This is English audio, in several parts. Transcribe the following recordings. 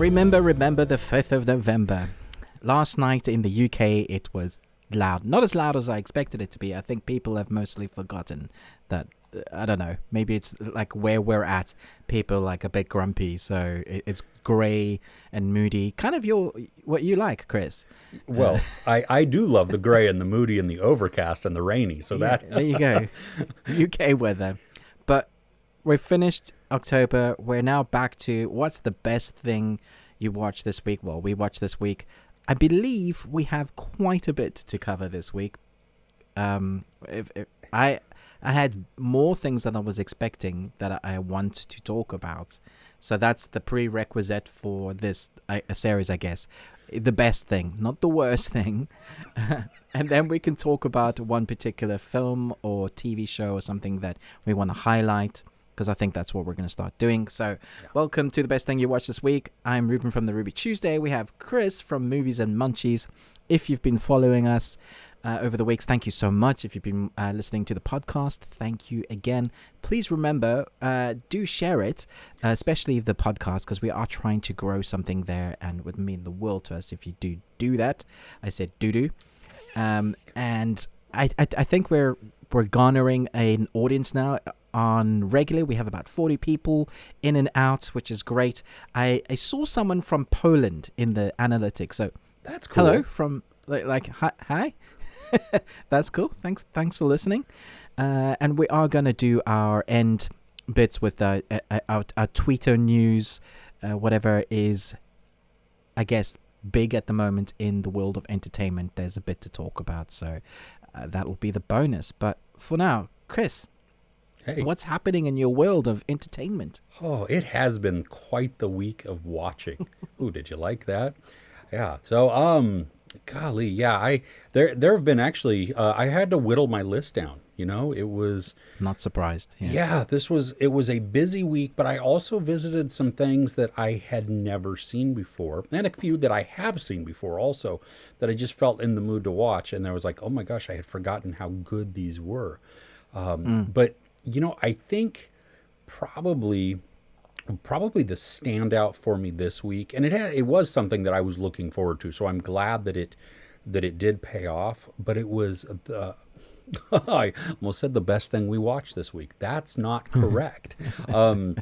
Remember the 5th of November. Last night in the UK, it was loud. Not as loud as I expected it to be. I think people have mostly forgotten that. I don't know. Maybe it's like where we're at. People are like a bit grumpy, so it's grey and moody. Kind of what you like, Chris. Well, I do love the grey and the moody and the overcast and the rainy. So yeah, there you go. UK weather. But we've finished October. We're now back to what's the best thing you watched this week. Well, we watched this week. I believe we have quite a bit to cover this week. I had more things than I was expecting that I want to talk about. So that's the prerequisite for this a series, I guess. The best thing, not the worst thing. And then we can talk about one particular film or TV show or something that we want to highlight, because I think that's what we're going to start doing. So Welcome to the best thing you watched this week. I'm Ruben from the Ruby Tuesday. We have Chris from Movies and Munchies. If you've been following us over the weeks, thank you so much. If you've been listening to the podcast, thank you again. Please remember, do share it, especially the podcast, because we are trying to grow something there, and it would mean the world to us if you do that. I said do. And I think we're garnering an audience now on regular. We have about 40 people in and out, which is great. I saw someone from Poland in the analytics, so that's cool. Hello from hi. That's cool. Thanks for listening. And we are going to do our end bits with our Twitter news, whatever is, I guess, big at the moment in the world of entertainment. There's a bit to talk about, so that will be the bonus. But for now, Chris, hey, what's happening in your world of entertainment? Oh, it has been quite the week of watching. Ooh, did you like that? Yeah. So, golly, yeah, there have been actually, I had to whittle my list down. You know, it was not surprised. Yeah, it was a busy week, but I also visited some things that I had never seen before, and a few that I have seen before also, that I just felt in the mood to watch. And I was like, oh my gosh, I had forgotten how good these were. But you know, I think probably the standout for me this week, and it was something that I was looking forward to, so I'm glad that it did pay off. But it was I almost said the best thing we watched this week. That's not correct. No,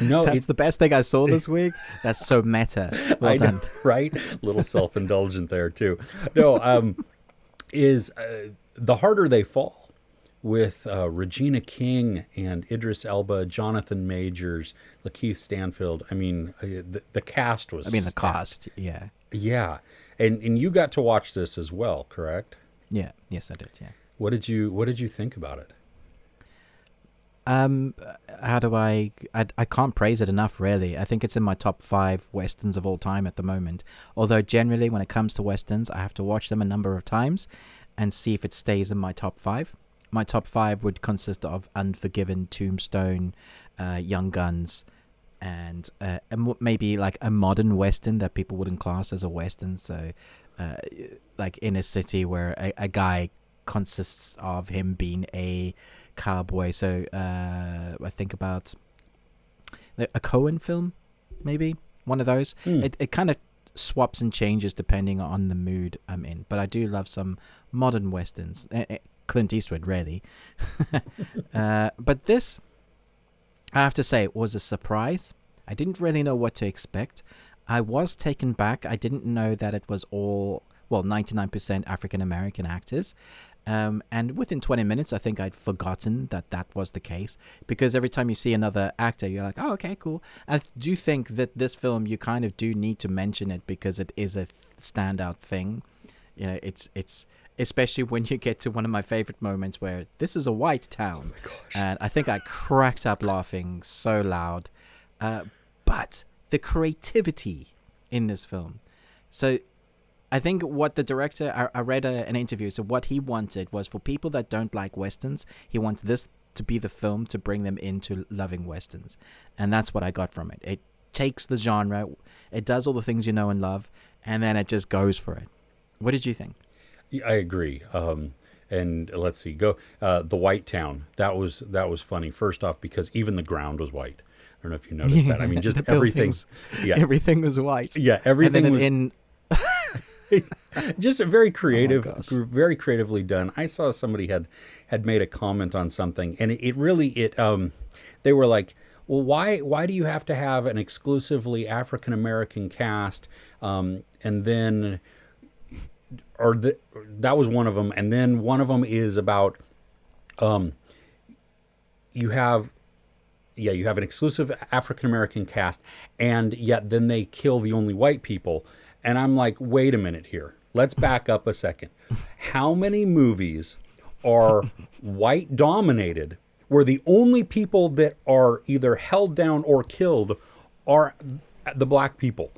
that's the best thing I saw this week. That's so meta. Well done. Know, right? A little self-indulgent there too. No, is The Harder They Fall, with Regina King and Idris Elba, Jonathan Majors, Lakeith Stanfield. I mean, the cast was... the cast, yeah. Yeah. And you got to watch this as well, correct? Yeah. Yes, I did, yeah. What did you think about it? How do I can't praise it enough, really. I think it's in my top 5 Westerns of all time at the moment. Although generally when it comes to Westerns, I have to watch them a number of times and see if it stays in my top 5. My top 5 would consist of Unforgiven, Tombstone, Young Guns, and maybe like a modern Western that people wouldn't class as a Western. So like In a City, where a guy consists of him being a cowboy. So I think about a Coen film, maybe one of those. It kind of swaps and changes depending on the mood I'm in. But I do love some modern Westerns. Clint Eastwood, really. But this, I have to say, it was a surprise. I didn't really know what to expect. I was taken back. I didn't know that it was all, 99% African-American actors. And within 20 minutes, I think I'd forgotten that was the case. Because every time you see another actor, you're like, oh, okay, cool. I do think that this film, you kind of do need to mention it because it is a standout thing. You know, it's especially when you get to one of my favorite moments where this is a white town. Oh my gosh. And I think I cracked up laughing so loud. But the creativity in this film. So I think what the director, I read an interview, so what he wanted was for people that don't like Westerns, he wants this to be the film to bring them into loving Westerns. And that's what I got from it. It takes the genre, it does all the things you know and love, and then it just goes for it. What did you think? I agree. And let's see, the White Town. That was funny. First off, because even the ground was white. don't know if you noticed that. I mean, just everything. Yeah, everything was white. Yeah, everything and was in. Just a very creative, Oh, gosh. very creatively done. I saw somebody had made a comment on something, and it really they were like, well, why do you have to have an exclusively African American cast? And then, that was one of them, and then one of them is about you have an exclusive African American cast, and yet then they kill the only white people. And I'm like, wait a minute here. Let's back up a second. How many movies are white dominated where the only people that are either held down or killed are the black people?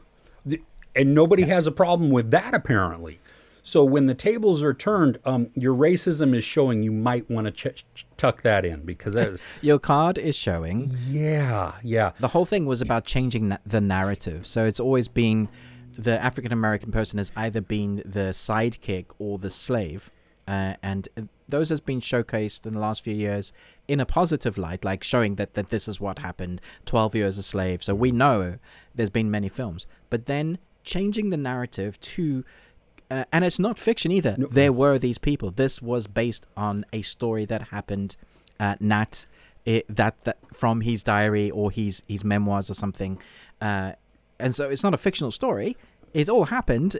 And nobody has a problem with that, apparently. So when the tables are turned, your racism is showing. You might want to tuck that in, because your card is showing. Yeah. The whole thing was about changing the narrative. So it's always been the African American person has either been the sidekick or the slave, and those has been showcased in the last few years in a positive light, like showing that this is what happened, 12 years a slave. So we know there's been many films, but then changing the narrative to and it's not fiction either. No. There were these people. This was based on a story that happened. Nat, that from his diary or his memoirs or something, and so it's not a fictional story. It all happened,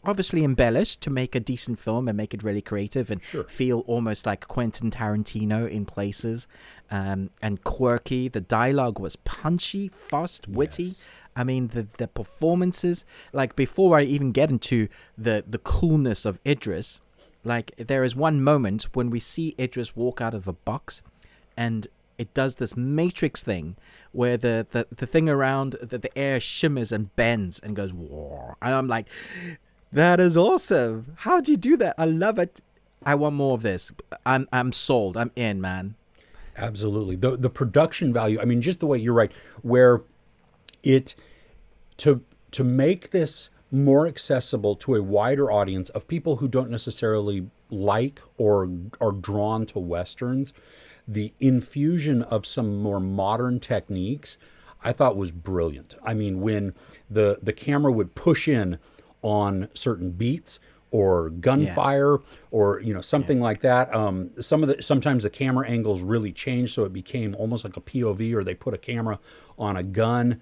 obviously embellished to make a decent film and make it really creative and feel almost like Quentin Tarantino in places, and quirky. The dialogue was punchy, fast, witty. Yes. I mean, the performances, like before I even get into the coolness of Idris, like there is one moment when we see Idris walk out of a box and it does this Matrix thing where the thing around the air shimmers and bends and goes, whoa. And I'm like, that is awesome. How'd you do that? I love it. I want more of this. I'm sold. I'm in, man. Absolutely. The production value, I mean, just the way you're right, where it to make this more accessible to a wider audience of people who don't necessarily like or are drawn to Westerns, the infusion of some more modern techniques I thought was brilliant. I mean, when the camera would push in on certain beats or gunfire or something like that. Sometimes the camera angles really changed, so it became almost like a POV, or they put a camera on a gun.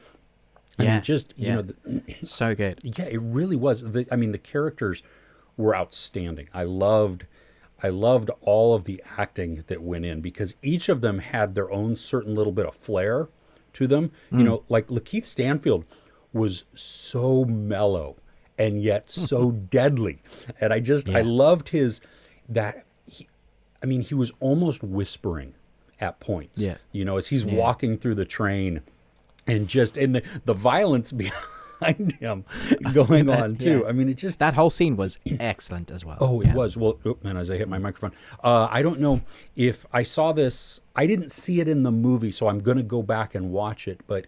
So good. Yeah, it really was. The characters were outstanding. I loved all of the acting that went in, because each of them had their own certain little bit of flair to them. Like Lakeith Stanfield was so mellow and yet so deadly. And I loved he was almost whispering at points. Yeah. As he's walking through the train, and the violence behind him going on too. Yeah. I mean, that whole scene was excellent as well. Oh, it was. Well, as I hit my microphone, I don't know if I saw this. I didn't see it in the movie, so I'm going to go back and watch it. But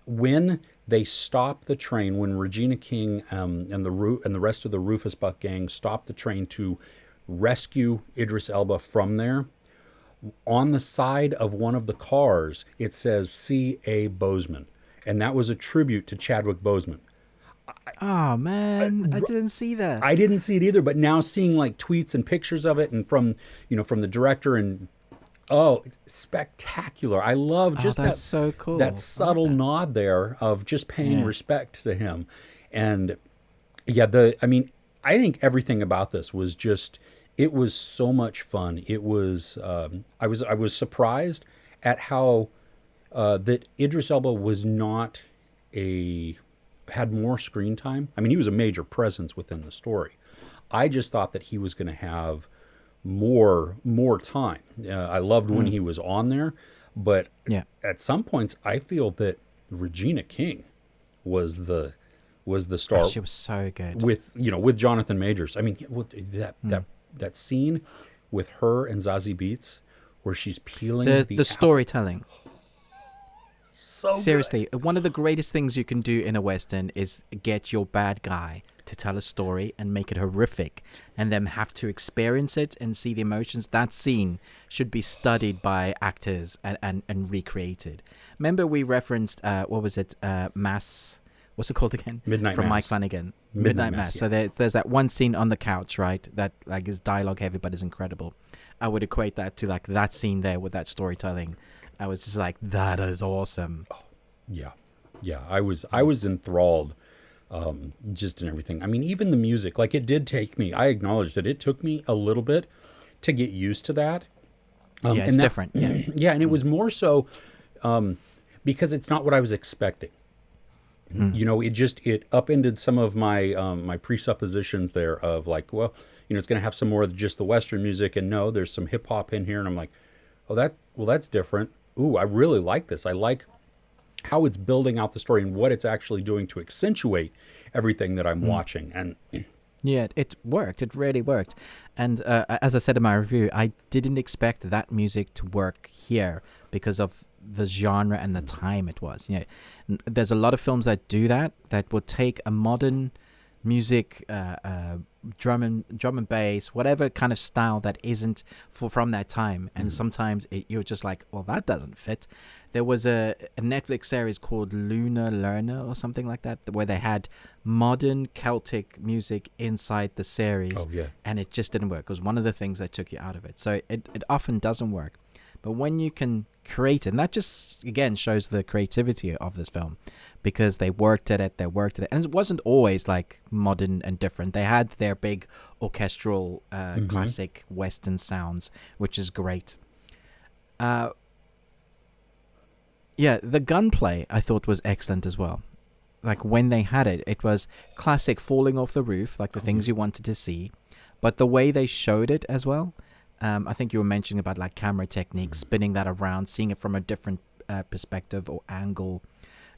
when they stop the train, when Regina King and the rest of the Rufus Buck gang stop the train to rescue Idris Elba from there, on the side of one of the cars, it says C.A. Boseman. And that was a tribute to Chadwick Boseman. Oh, man. I didn't see that. I didn't see it either, but now seeing like tweets and pictures of it and from the director, and spectacular. I love just that's so cool. That subtle nod there of just paying respect to him. And I think everything about this was just, it was so much fun. It was, I was surprised at how that Idris Elba was not had more screen time. I mean, he was a major presence within the story. I just thought that he was going to have more time. I loved when he was on there, but at some points I feel that Regina King was the star. She was so good with Jonathan Majors. I mean, that scene with her and Zazie Beetz where she's peeling the storytelling. So Seriously, one of the greatest things you can do in a Western is get your bad guy to tell a story and make it horrific and then have to experience it and see the emotions. That scene should be studied by actors and recreated. Remember we referenced, what was it, Mass... What's it called again? Midnight From Mass. Mike Flanagan. Midnight Mass. Mass, So there's that one scene on the couch, right? That like is dialogue heavy but is incredible. I would equate that to like that scene there with that storytelling. I was just like, that is awesome. Yeah. I was enthralled, just in everything. I mean, even the music, like it did take me. I acknowledge that it took me a little bit to get used to that. It's different. Yeah. Yeah, and it was more so because it's not what I was expecting. You know, it upended some of my my presuppositions there of like, well, you know, it's going to have some more of just the Western music, and no, there's some hip hop in here, and I'm like, oh, that's different. Ooh, I really like this. I like how it's building out the story and what it's actually doing to accentuate everything that I'm watching. And yeah, it worked. It really worked. And as I said in my review, I didn't expect that music to work here because of the genre and the time it was. You know, there's a lot of films that do that would take a modern music, drum and bass, whatever kind of style that isn't from that time, and sometimes you're just like, well, that doesn't fit. There was a Netflix series called Lunar Learner or something like that, where they had modern Celtic music inside the series, and it just didn't work. It was one of the things that took you out of it. So it often doesn't work. But when you can create it, and that just, again, shows the creativity of this film, because they worked at it. And it wasn't always like modern and different. They had their big orchestral, classic Western sounds, which is great. Yeah, the gunplay I thought was excellent as well. Like when they had it, it was classic falling off the roof, like the things you wanted to see. But the way they showed it as well, I think you were mentioning about like camera techniques, spinning that around, seeing it from a different perspective or angle.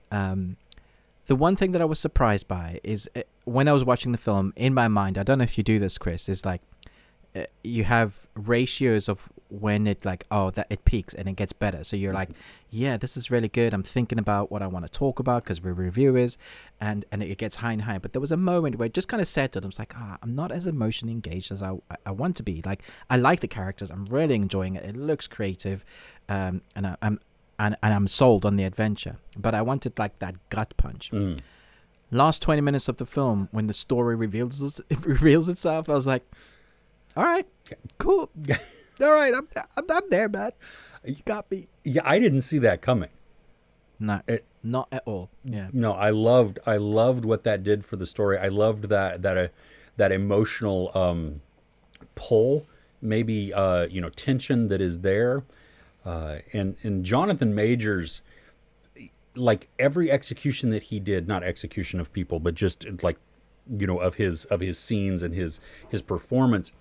The one thing that I was surprised by is when I was watching the film, in my mind, I don't know if you do this, Chris, is like you have ratios of when it like, oh, that it peaks and it gets better. So you're like, yeah, this is really good. I'm thinking about what I want to talk about because we're reviewers, and it gets higher and higher. But there was a moment where it just kind of settled. I was like, I'm not as emotionally engaged as I want to be. Like, I like the characters. I'm really enjoying it. It looks creative, and I'm sold on the adventure. But I wanted like that gut punch. Last 20 minutes of the film, when the story reveals itself, I was like, all right, cool. All right, I'm there, man. You got me. Yeah, I didn't see that coming. No, not at all. Yeah. No, I loved what that did for the story. I loved that emotional pull, maybe tension that is there, and Jonathan Majors, like every execution that he did, not execution of people, but just like of his scenes and his performance.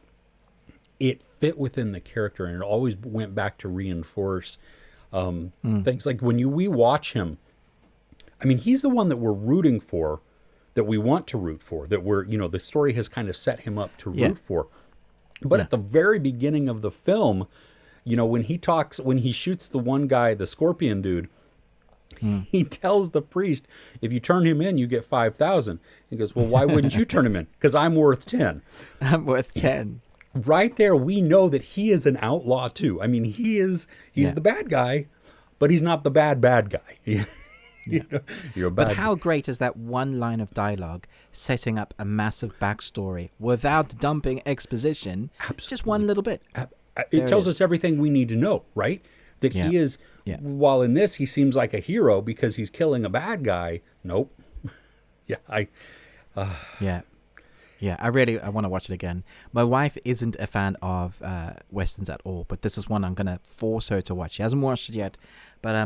It fit within the character, and it always went back to reinforce things. Like when we watch him, I mean, he's the one that we're rooting for, that we want to root for, that we're, the story has kind of set him up to root for. But at the very beginning of the film, when he shoots the one guy, the scorpion dude, he tells the priest, if you turn him in, you get 5,000. He goes, well, why wouldn't you turn him in? Because I'm worth 10. I'm worth 10. Right there, we know that he is an outlaw too. I mean, he's the bad guy, but he's not the bad guy. You're a bad But how great is that one line of dialogue setting up a massive backstory without dumping exposition? Absolutely. Just one little bit. It tells us everything we need to know, right? That he is, while in this, he seems like a hero because he's killing a bad guy. Nope. Yeah, I want to watch it again. My wife isn't a fan of Westerns at all, but this is one I'm going to force her to watch. She hasn't watched it yet, but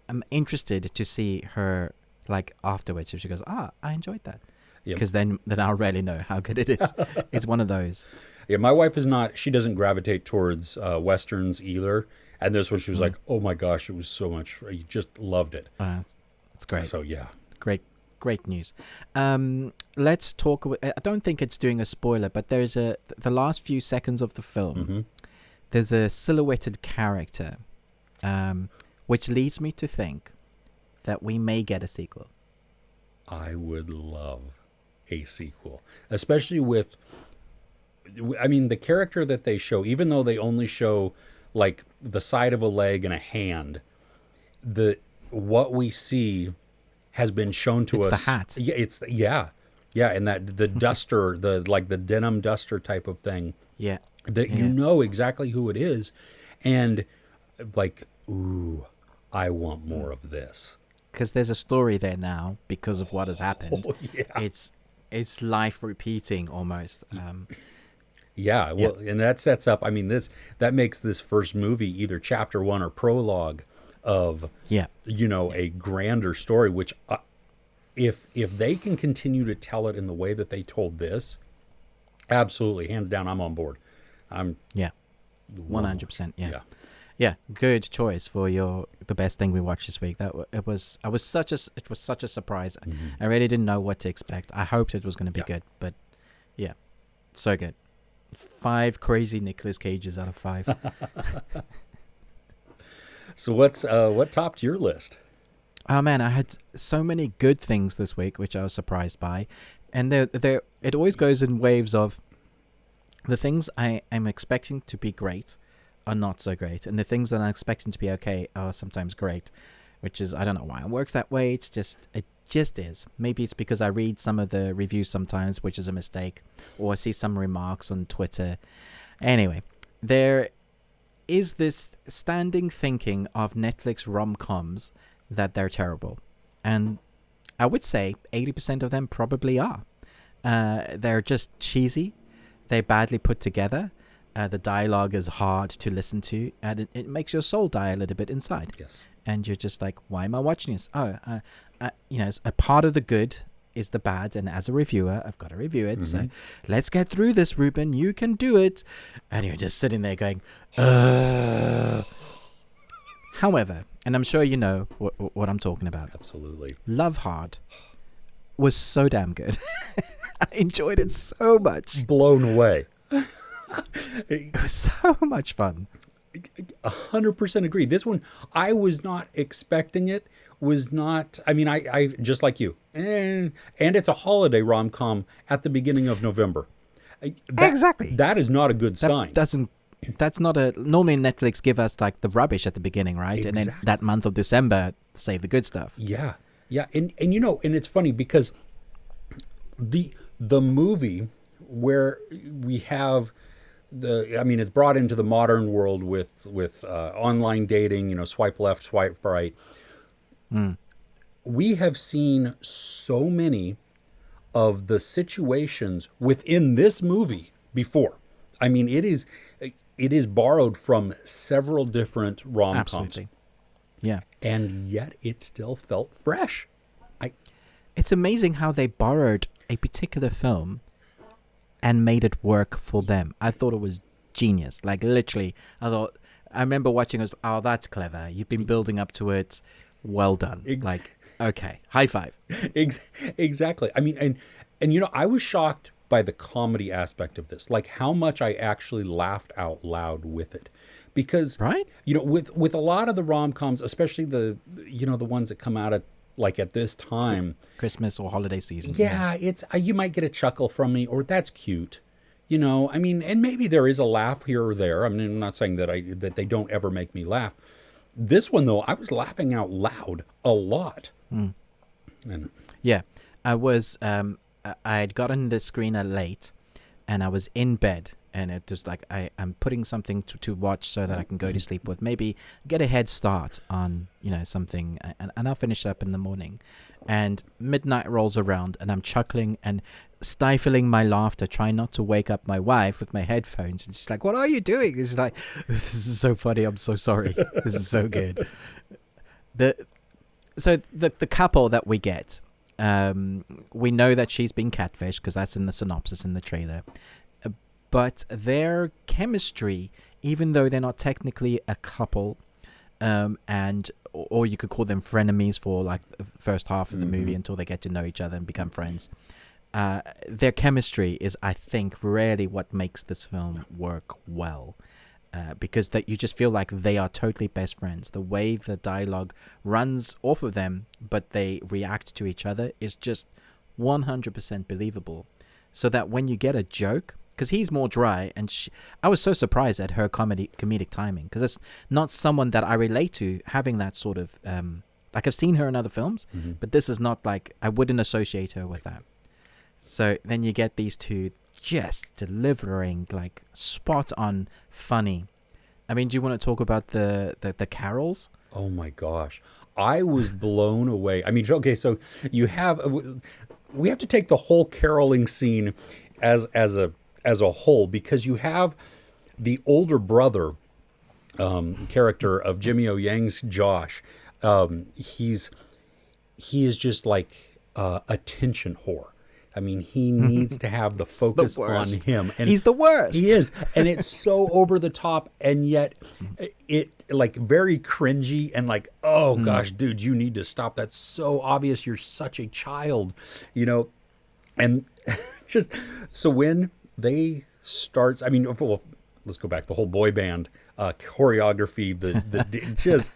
I'm interested to see her, like, afterwards. If she goes, I enjoyed that. Because then I'll really know how good it is. It's one of those. Yeah, my wife is not, she doesn't gravitate towards Westerns either. And this one, she was like, oh my gosh, it was so much, you just loved it. It's great. So, yeah. Great news. Let's talk. I don't think it's doing a spoiler, but there's the last few seconds of the film. There's a silhouetted character, which leads me to think that we may get a sequel. I would love a sequel, especially with, I mean, the character that they show, even though they only show like the side of a leg and a hand, what we see has been shown to us. It's the hat. Yeah, and that the duster, the denim duster type of thing. Yeah. That you know exactly who it is, and like, ooh, I want more of this. Because there's a story there now because of what has happened. Oh, yeah. It's life repeating almost. Yeah, well, and that sets up. I mean, that makes this first movie either chapter 1 or prologue of a grander story. Which, if they can continue to tell it in the way that they told this, absolutely, hands down, I'm on board. 100%. Yeah, good choice for the best thing we watched this week. It was such a surprise. Mm-hmm. I really didn't know what to expect. I hoped it was going to be good, but yeah, so good. 5 crazy Nicolas Cages out of 5. So what topped your list? Oh man, I had so many good things this week, which I was surprised by, and it always goes in waves of the things I am expecting to be great are not so great, and the things that I'm expecting to be okay are sometimes great, which is, I don't know why it works that way. It just is. Maybe it's because I read some of the reviews sometimes, which is a mistake, or I see some remarks on Twitter. Anyway, there is this standing thinking of Netflix rom-coms that they're terrible, and I would say 80% of them probably are. They're just cheesy. They're badly put together. The dialogue is hard to listen to, and it makes your soul die a little bit inside. Yes. And you're just like, why am I watching this? A part of the good is the bad, and as a reviewer, I've got to review it. So let's get through this, Ruben. You can do it. And you're just sitting there going, However, and I'm sure you know what I'm talking about. Absolutely. Love Hard was so damn good. I enjoyed it so much. Blown away. It was so much fun. 100% agree. This one, I was not expecting it. Was not. I mean, I just like you, and it's a holiday rom-com at the beginning of November. Exactly. That is not a good sign. That's not a. Normally, Netflix give us like the rubbish at the beginning, right? Exactly. And then that month of December, save the good stuff. Yeah, and and it's funny because the movie where we have it's brought into the modern world with online dating, swipe left, swipe right. We have seen so many of the situations within this movie before. I mean, it is borrowed from several different rom-coms. Absolutely. Yeah. And yet it still felt fresh. It's amazing how they borrowed a particular film and made it work for them. I thought it was genius. Like, literally, I remember watching it, was, oh, that's clever. You've been building up to it. Well done. Like, okay, high five. Exactly. I mean, and I was shocked by the comedy aspect of this, like how much I actually laughed out loud with it. Because, right? With a lot of the rom-coms, especially the ones that come out at this time, Christmas or holiday season. Yeah, it's you might get a chuckle from me, or that's cute. I mean, and maybe there is a laugh here or there. I mean, I'm not saying that they don't ever make me laugh. This one though, I was laughing out loud a lot. And yeah, I was. I had gotten the screener late, and I was in bed. And it was like, I'm putting something to watch so that I can go to sleep with. Maybe get a head start on, something. And I'll finish up in the morning. And midnight rolls around and I'm chuckling and stifling my laughter, trying not to wake up my wife with my headphones. And she's like, what are you doing? It's like, this is so funny. I'm so sorry. This is so good. So the couple that we get, we know that she's been catfished because that's in the synopsis in the trailer. But their chemistry, even though they're not technically a couple, or you could call them frenemies for like the first half of the movie until they get to know each other and become friends. Their chemistry is, I think, really what makes this film work well. because that you just feel like they are totally best friends. The way the dialogue runs off of them, but they react to each other, is just 100% believable. So that when you get a joke, because he's more dry, and I was so surprised at her comedic timing, because it's not someone that I relate to having that sort of like, I've seen her in other films, but this is not like, I wouldn't associate her with that. So then you get these two just delivering like spot on funny. I mean, do you want to talk about the carols? Oh my gosh, I was blown away. I mean, okay, so we have to take the whole caroling scene as a whole, because you have the older brother character of Jimmy O Yang's Josh. He is just like attention whore. I mean, he needs to have the focus on him. And he's the worst. He is. And it's so over the top, and yet it like very cringy and like, oh gosh, dude, you need to stop. That's so obvious. You're such a child, and just, so when they start, I mean, well, let's go back, the whole boy band choreography, the just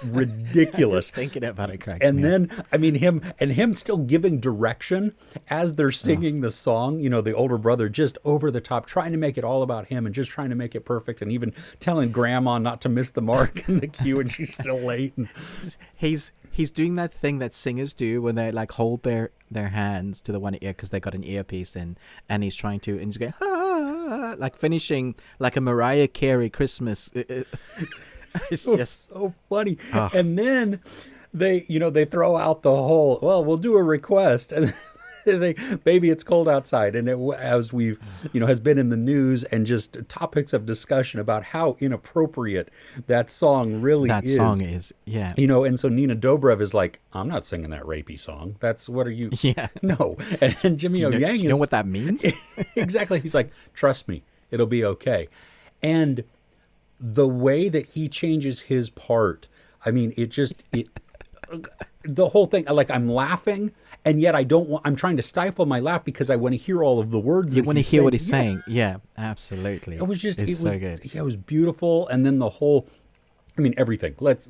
ridiculous. Just thinking about it cracks and me then up. I mean him still giving direction as they're singing the song, the older brother just over the top, trying to make it all about him and just trying to make it perfect, and even telling grandma not to miss the mark in the cue, and she's still late. And he's doing that thing that singers do when they like hold their hands to the one ear because they got an earpiece in, and he's trying to, and he's going like finishing like a Mariah Carey Christmas. It's just so funny. And then they throw out the whole, well, we'll do a request, and baby, it's cold outside. And as we've, has been in the news and just topics of discussion about how inappropriate that song really is. That song is, yeah. And so Nina Dobrev is like, I'm not singing that rapey song. What are you? Yeah. No. And Jimmy O Yang you know what that means? Exactly. He's like, trust me, it'll be okay. And the way that he changes his part, I mean, the whole thing, like, I'm laughing, and yet I'm trying to stifle my laugh because I want to hear all of the words. You want to hear what he's saying. Yeah, absolutely. It was just, so good. Yeah, it was beautiful. And then the whole, I mean, everything. The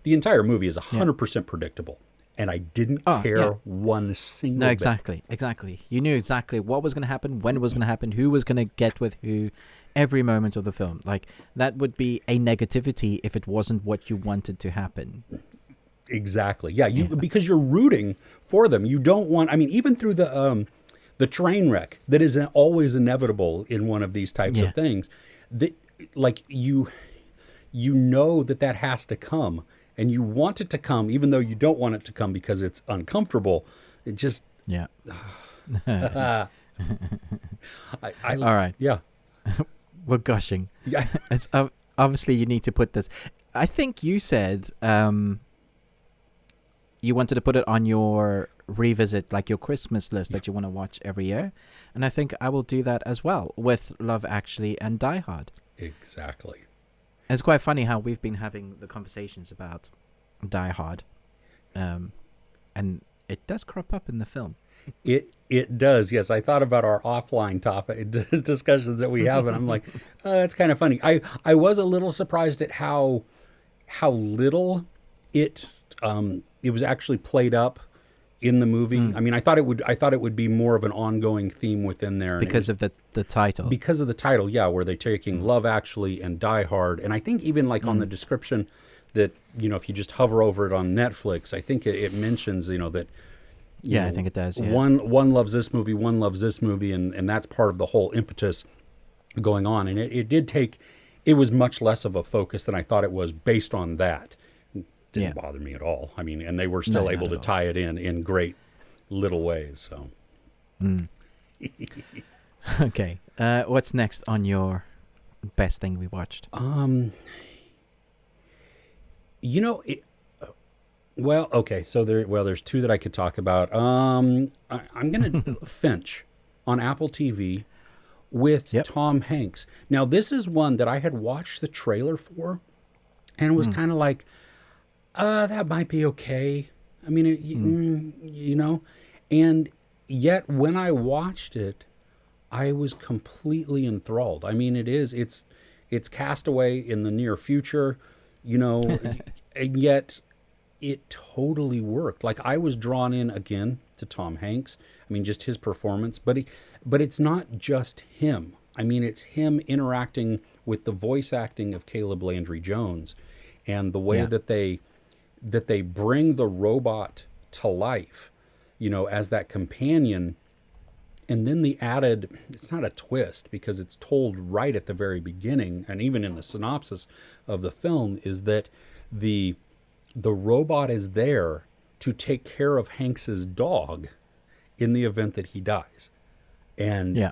entire movie is 100% predictable. And I didn't care one single bit. No, exactly. You knew exactly what was going to happen, when it was going to happen, who was going to get with who, every moment of the film. Like, that would be a negativity if it wasn't what you wanted to happen. Exactly. Yeah, because you're rooting for them. You don't want, I mean, even through the train wreck that is always inevitable in one of these types of things, that, like, you know that has to come, and you want it to come even though you don't want it to come because it's uncomfortable. It just all right. Yeah. We're gushing. Yeah. It's obviously you need to put this. I think you said you wanted to put it on your revisit, like your Christmas list that you want to watch every year. And I think I will do that as well with Love Actually and Die Hard. Exactly. And it's quite funny how we've been having the conversations about Die Hard. And it does crop up in the film. It does, yes. I thought about our offline topic discussions that we have, and I'm like, that's kind of funny. I was a little surprised at how little it was actually played up in the movie. I mean, I thought it would be more of an ongoing theme within there because of the title. Because of the title, yeah, where they're taking Love Actually and Die Hard, and I think even like on the description that if you just hover over it on Netflix, I think it mentions that. I think it does. Yeah. One loves this movie, one loves this movie, and that's part of the whole impetus going on. And it was much less of a focus than I thought it was based on that. It didn't bother me at all. I mean, and they were still able to tie it in great little ways. So, okay, what's next on your best thing we watched? Well, okay, so there's two that I could talk about. I'm gonna Finch on Apple TV with Tom Hanks. Now, this is one that I had watched the trailer for, and was kind of like, that might be okay. I mean, and yet when I watched it, I was completely enthralled. I mean, it's It's Castaway in the near future, you know, and yet it totally worked. Like, I was drawn in again to Tom Hanks. I mean, just his performance, but it's not just him. I mean, it's him interacting with the voice acting of Caleb Landry Jones, and the way that they bring the robot to life, you know, as that companion. And then the added, it's not a twist because it's told right at the very beginning, and even in the synopsis of the film, is that the robot is there to take care of Hanks's dog in the event that he dies. And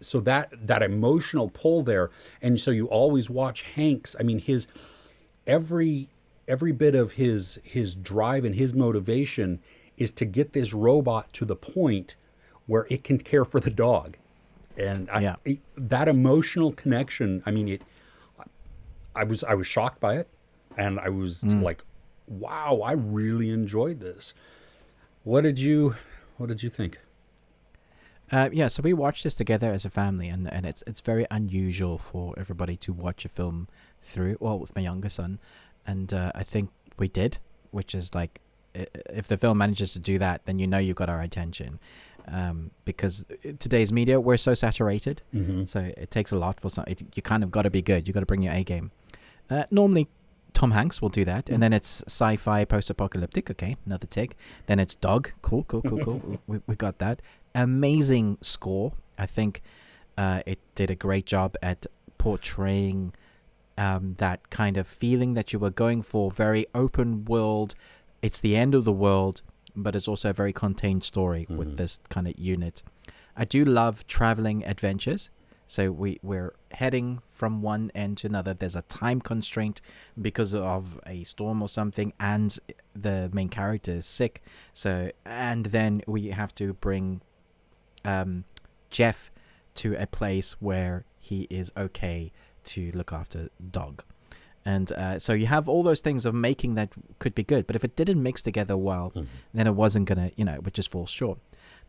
so that emotional pull there, and so you always watch Hanks. I mean, his every bit of his drive and his motivation is to get this robot to the point where it can care for the dog. And that emotional connection, I mean, I was shocked by it, and I was like, wow, I really enjoyed this. What did you think? So we watched this together as a family, and it's very unusual for everybody to watch a film through. Well, with my younger son, and I think we did, which is like, if the film manages to do that, then you know you've got our attention. Because today's media, we're so saturated, so it takes a lot for you kind of got to be good. You got to bring your A game. Normally, Tom Hanks will do that, and then it's sci-fi, post-apocalyptic. Okay, another tick. Then it's dog. Cool. we got that. Amazing score. I think it did a great job at portraying that kind of feeling that you were going for. Very open world. It's the end of the world, but it's also a very contained story with this kind of unit. I do love traveling adventures. So we're heading from one end to another. There's a time constraint because of a storm or something, and the main character is sick. So, and then we have to bring Jeff to a place where he is okay to look after dog. And so you have all those things of making that could be good, but if it didn't mix together well, then it wasn't gonna, it would just fall short.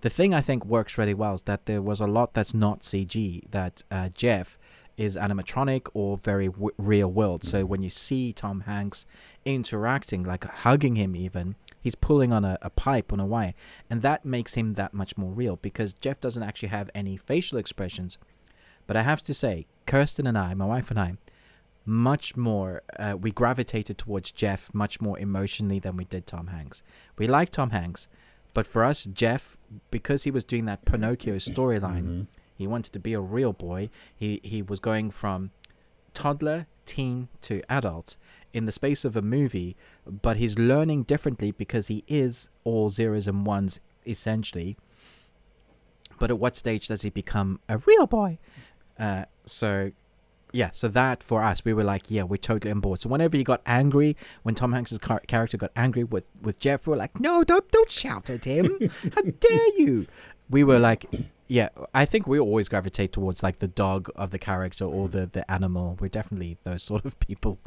The thing I think works really well is that there was a lot that's not CG, that Jeff is animatronic or very real world. So when you see Tom Hanks interacting, like hugging him even, he's pulling on a pipe on a wire, and that makes him that much more real, because Jeff doesn't actually have any facial expressions. But I have to say, Kirsten and I, my wife and I, much more, we gravitated towards Jeff much more emotionally than we did Tom Hanks. We like Tom Hanks, but for us, Jeff, because he was doing that Pinocchio storyline, he wanted to be a real boy. He was going from toddler, teen to adult in the space of a movie, but he's learning differently because he is all zeros and ones essentially. But at what stage does he become a real boy? So that for us, we were like, yeah, we're totally on board. So whenever he got angry, when Tom Hanks' character got angry with Jeff, we were like, no, don't shout at him. How dare you? We were like, yeah, I think we always gravitate towards like the dog of the character or the animal. We're definitely those sort of people.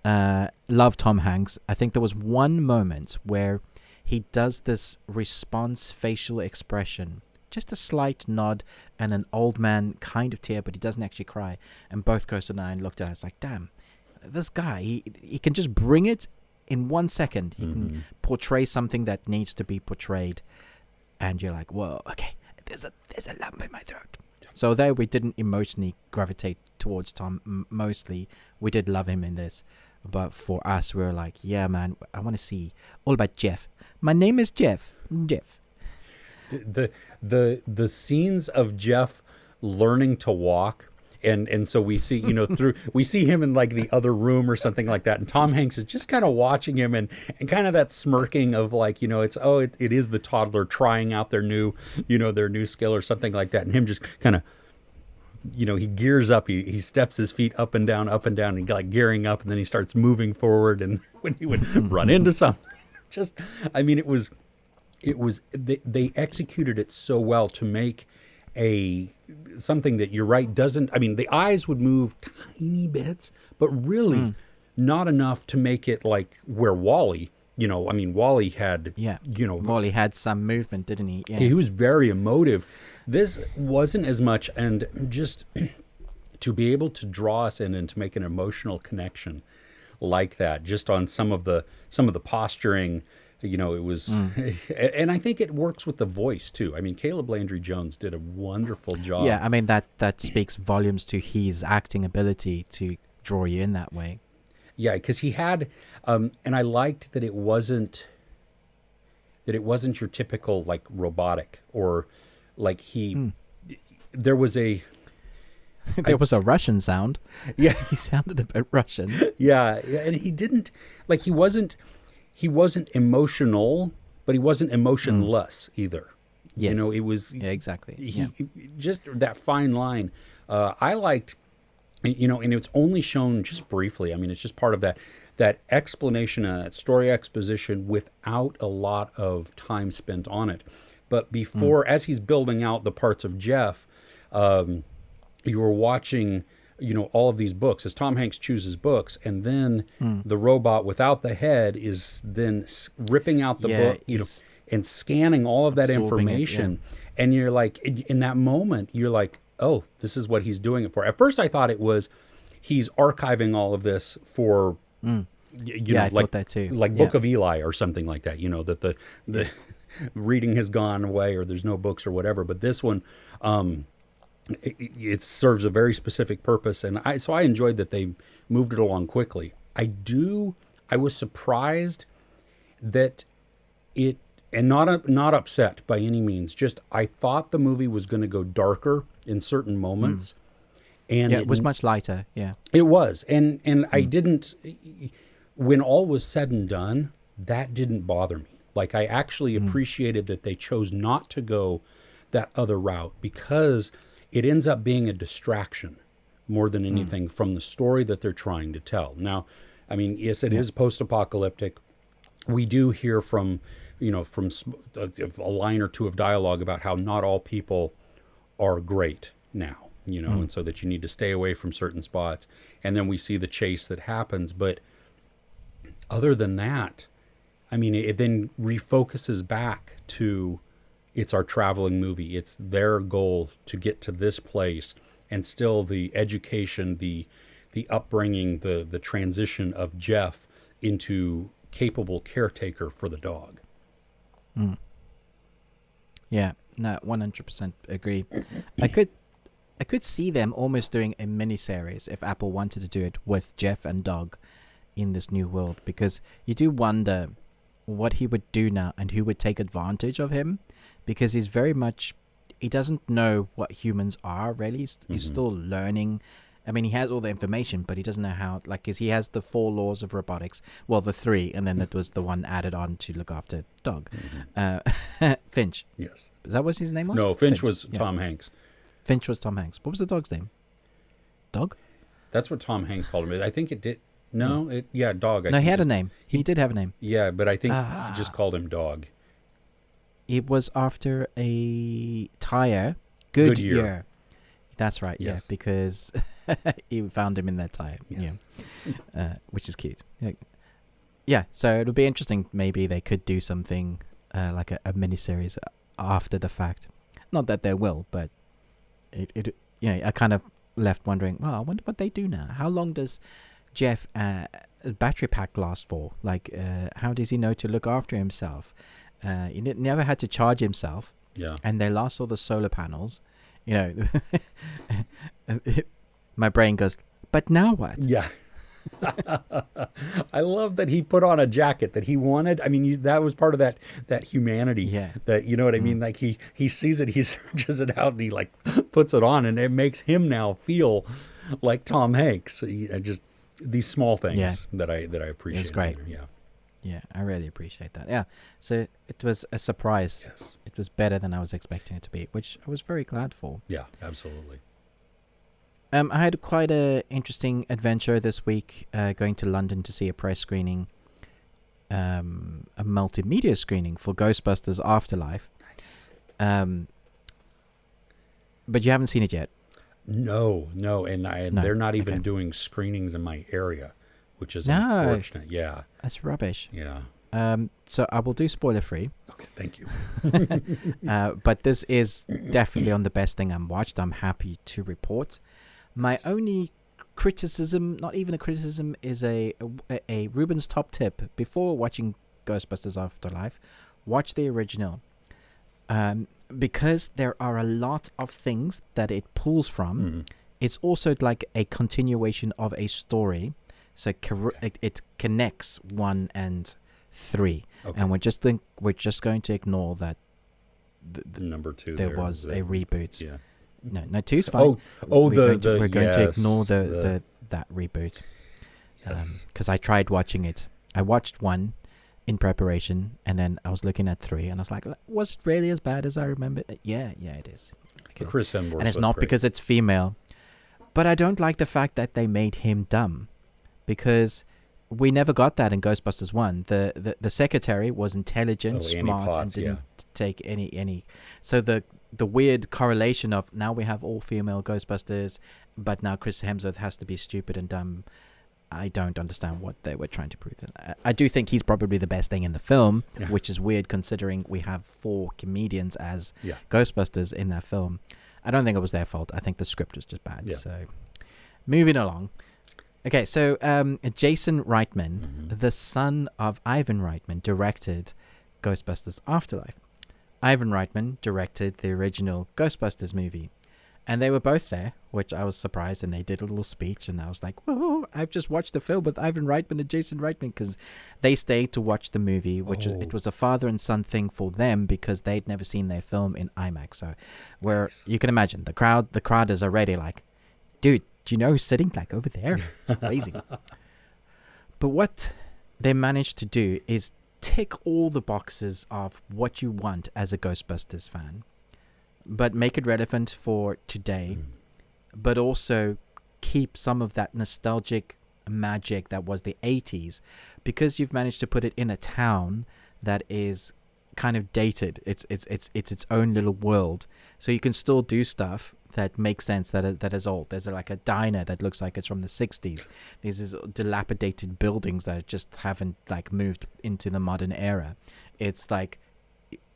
Love Tom Hanks. I think there was one moment where he does this response facial expression, just a slight nod and an old man kind of tear, but he doesn't actually cry. And both Kirsten and I looked at us like, damn, this guy, he can just bring it in 1 second. He can portray something that needs to be portrayed. And you're like, whoa, okay, there's a lump in my throat. So there we didn't emotionally gravitate towards Tom mostly. We did love him in this. But for us, we were like, yeah, man, I want to see all about Jeff. My name is Jeff. Jeff. The scenes of Jeff learning to walk, and so we see, we see him in like the other room or something like that, and Tom Hanks is just kind of watching him and kind of that smirking of like, it is the toddler trying out their new skill or something like that, and him just kind of, he gears up, he steps his feet up and down, and like gearing up, and then he starts moving forward, and when he would run into something, just, I mean, they executed it so well to make something that, you're right, doesn't, I mean, the eyes would move tiny bits, but really not enough to make it like where Wall-E, Wall-E had, Wall-E had some movement, didn't he? Yeah. He was very emotive. This wasn't as much, and just to be able to draw us in and to make an emotional connection like that, just on some of the posturing, it was, and I think it works with the voice too. I mean, Caleb Landry Jones did a wonderful job. Yeah, I mean that speaks volumes to his acting ability to draw you in that way. Yeah, because he had, and I liked that it wasn't your typical like robotic or like there was a Russian sound. Yeah, he sounded a bit Russian. Yeah, and he didn't like he wasn't emotional, but he wasn't emotionless either. Yes. It was exactly. Just that fine line. I liked, and it's only shown just briefly. I mean, it's just part of that explanation, that story exposition without a lot of time spent on it. But before, as he's building out the parts of Jeff, you were watching, all of these books as Tom Hanks chooses books, and then the robot without the head is then ripping out the book, and scanning all of that information. And you're like, in that moment, you're like, oh, this is what he's doing it for. At first, I thought it was he's archiving all of this for, I like, thought that too. Like Book of Eli or something like that. That the reading has gone away or there's no books or whatever. But this one, it serves a very specific purpose, and I enjoyed that they moved it along quickly. I was surprised that it, and not upset by any means, just I thought the movie was going to go darker in certain moments, and it was much lighter. Yeah, it was, and I didn't. When all was said and done, that didn't bother me. Like, I actually appreciated that they chose not to go that other route, because it ends up being a distraction more than anything from the story that they're trying to tell. Now, I mean, yes, it is post-apocalyptic. We do hear from a line or two of dialogue about how not all people are great now, and so that you need to stay away from certain spots. And then we see the chase that happens. But other than that, I mean, it then refocuses back to, it's our traveling movie. It's their goal to get to this place, and still the education, the upbringing, the transition of Jeff into capable caretaker for the dog. Yeah, no, 100% agree. I could see them almost doing a mini-series if Apple wanted to do it with Jeff and Dog in this new world, because you do wonder what he would do now and who would take advantage of him, because he's very much, he doesn't know what humans are really. He's still learning. I mean, he has all the information, but he doesn't know how, like, because he has the 4 laws of robotics. Well, the 3, and then that was the one added on to look after Dog. Finch. Yes. Is that what his name was? No, Finch was Tom Hanks. Finch was Tom Hanks. What was the dog's name? Dog? That's what Tom Hanks called him. I think it did. No, Dog. No, he had a name. He did have a name. Yeah, but I think he just called him Dog. It was after a tire. Goodyear. That's right, yes. Yeah, because he found him in that tire. Yes. Yeah, which is cute. Yeah, so it'll be interesting. Maybe they could do something like a miniseries after the fact. Not that they will, but it I kind of left wondering, well, I wonder what they do now. How long does Jeff battery pack last for? Like, how does he know to look after himself? He never had to charge himself. Yeah. And they lost all the solar panels. My brain goes, but now what? Yeah. I love that he put on a jacket that he wanted. I mean, that was part of that humanity. Yeah. That, you know what I mean? Like, he sees it, he searches it out, and he like puts it on, and it makes him now feel like Tom Hanks. Just these small things that I appreciate. It's great. Yeah. Yeah, I really appreciate that. Yeah, so it was a surprise. Yes. It was better than I was expecting it to be, which I was very glad for. Yeah, absolutely. I had quite a interesting adventure this week, going to London to see a press screening, a multimedia screening for Ghostbusters Afterlife. Nice. But you haven't seen it yet. No, and they're not even doing screenings in my area, which is unfortunate. Yeah, that's rubbish. Yeah. So I will do spoiler free. Okay, thank you. But this is definitely on the best thing I'm watched. I'm happy to report. My only criticism, not even a criticism, is a Ruben's top tip before watching Ghostbusters Afterlife. Watch the original. Because there are a lot of things that it pulls from. It's also like a continuation of a story. So it connects 1 and 3. And we're just going to ignore that the number 2 there was a reboot. Yeah. No, 2's fine. We're going to ignore that reboot. Because I tried watching it. I watched 1 in preparation, and then I was looking at 3, and I was like, was it really as bad as I remember? Yeah, it is. Okay. Chris Hemsworth, and it's not great. because it's female, but I don't like the fact that they made him dumb, because we never got that in Ghostbusters 1. The secretary was intelligent, smart, and didn't take any. So the weird correlation of now we have all female Ghostbusters, but now Chris Hemsworth has to be stupid and dumb. I don't understand what they were trying to prove. I do think he's probably the best thing in the film, which is weird considering we have 4 comedians as Ghostbusters in that film. I don't think it was their fault. I think the script was just bad. So, moving along. Okay, so Jason Reitman, the son of Ivan Reitman, directed Ghostbusters Afterlife. Ivan Reitman directed the original Ghostbusters movie. And they were both there, which I was surprised, and they did a little speech, and I was like, whoa, I've just watched the film with Ivan Reitman and Jason Reitman, because they stayed to watch the movie, which it was a father and son thing for them, because they'd never seen their film in IMAX. So you can imagine, the crowd is already like, dude, do you know who's sitting like over there? It's crazy. But what they managed to do is tick all the boxes of what you want as a Ghostbusters fan, but make it relevant for today, but also keep some of that nostalgic magic that was the 80s, because you've managed to put it in a town that is kind of dated. It's its own little world, so you can still do stuff that makes sense, that is old. There's like a diner that looks like it's from the 60s. These dilapidated buildings that just haven't like moved into the modern era. It's like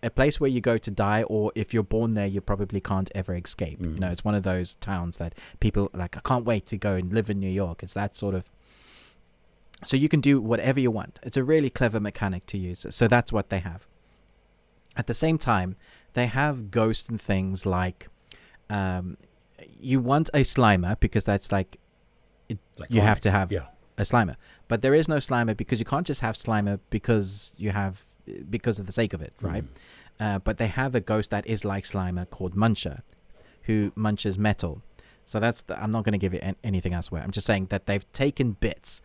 a place where you go to die, or if you're born there, you probably can't ever escape. You know, it's one of those towns that people like, I can't wait to go and live in New York. It's that sort of. So you can do whatever you want. It's a really clever mechanic to use. So that's what they have. At the same time, they have ghosts and things like, you want a Slimer because that's like, you have to have a Slimer. But there is no Slimer because you can't just have Slimer because of the sake of it, right? But they have a ghost that is like Slimer called Muncher, who munches metal. So I'm not going to give you anything elsewhere. I'm just saying that they've taken bits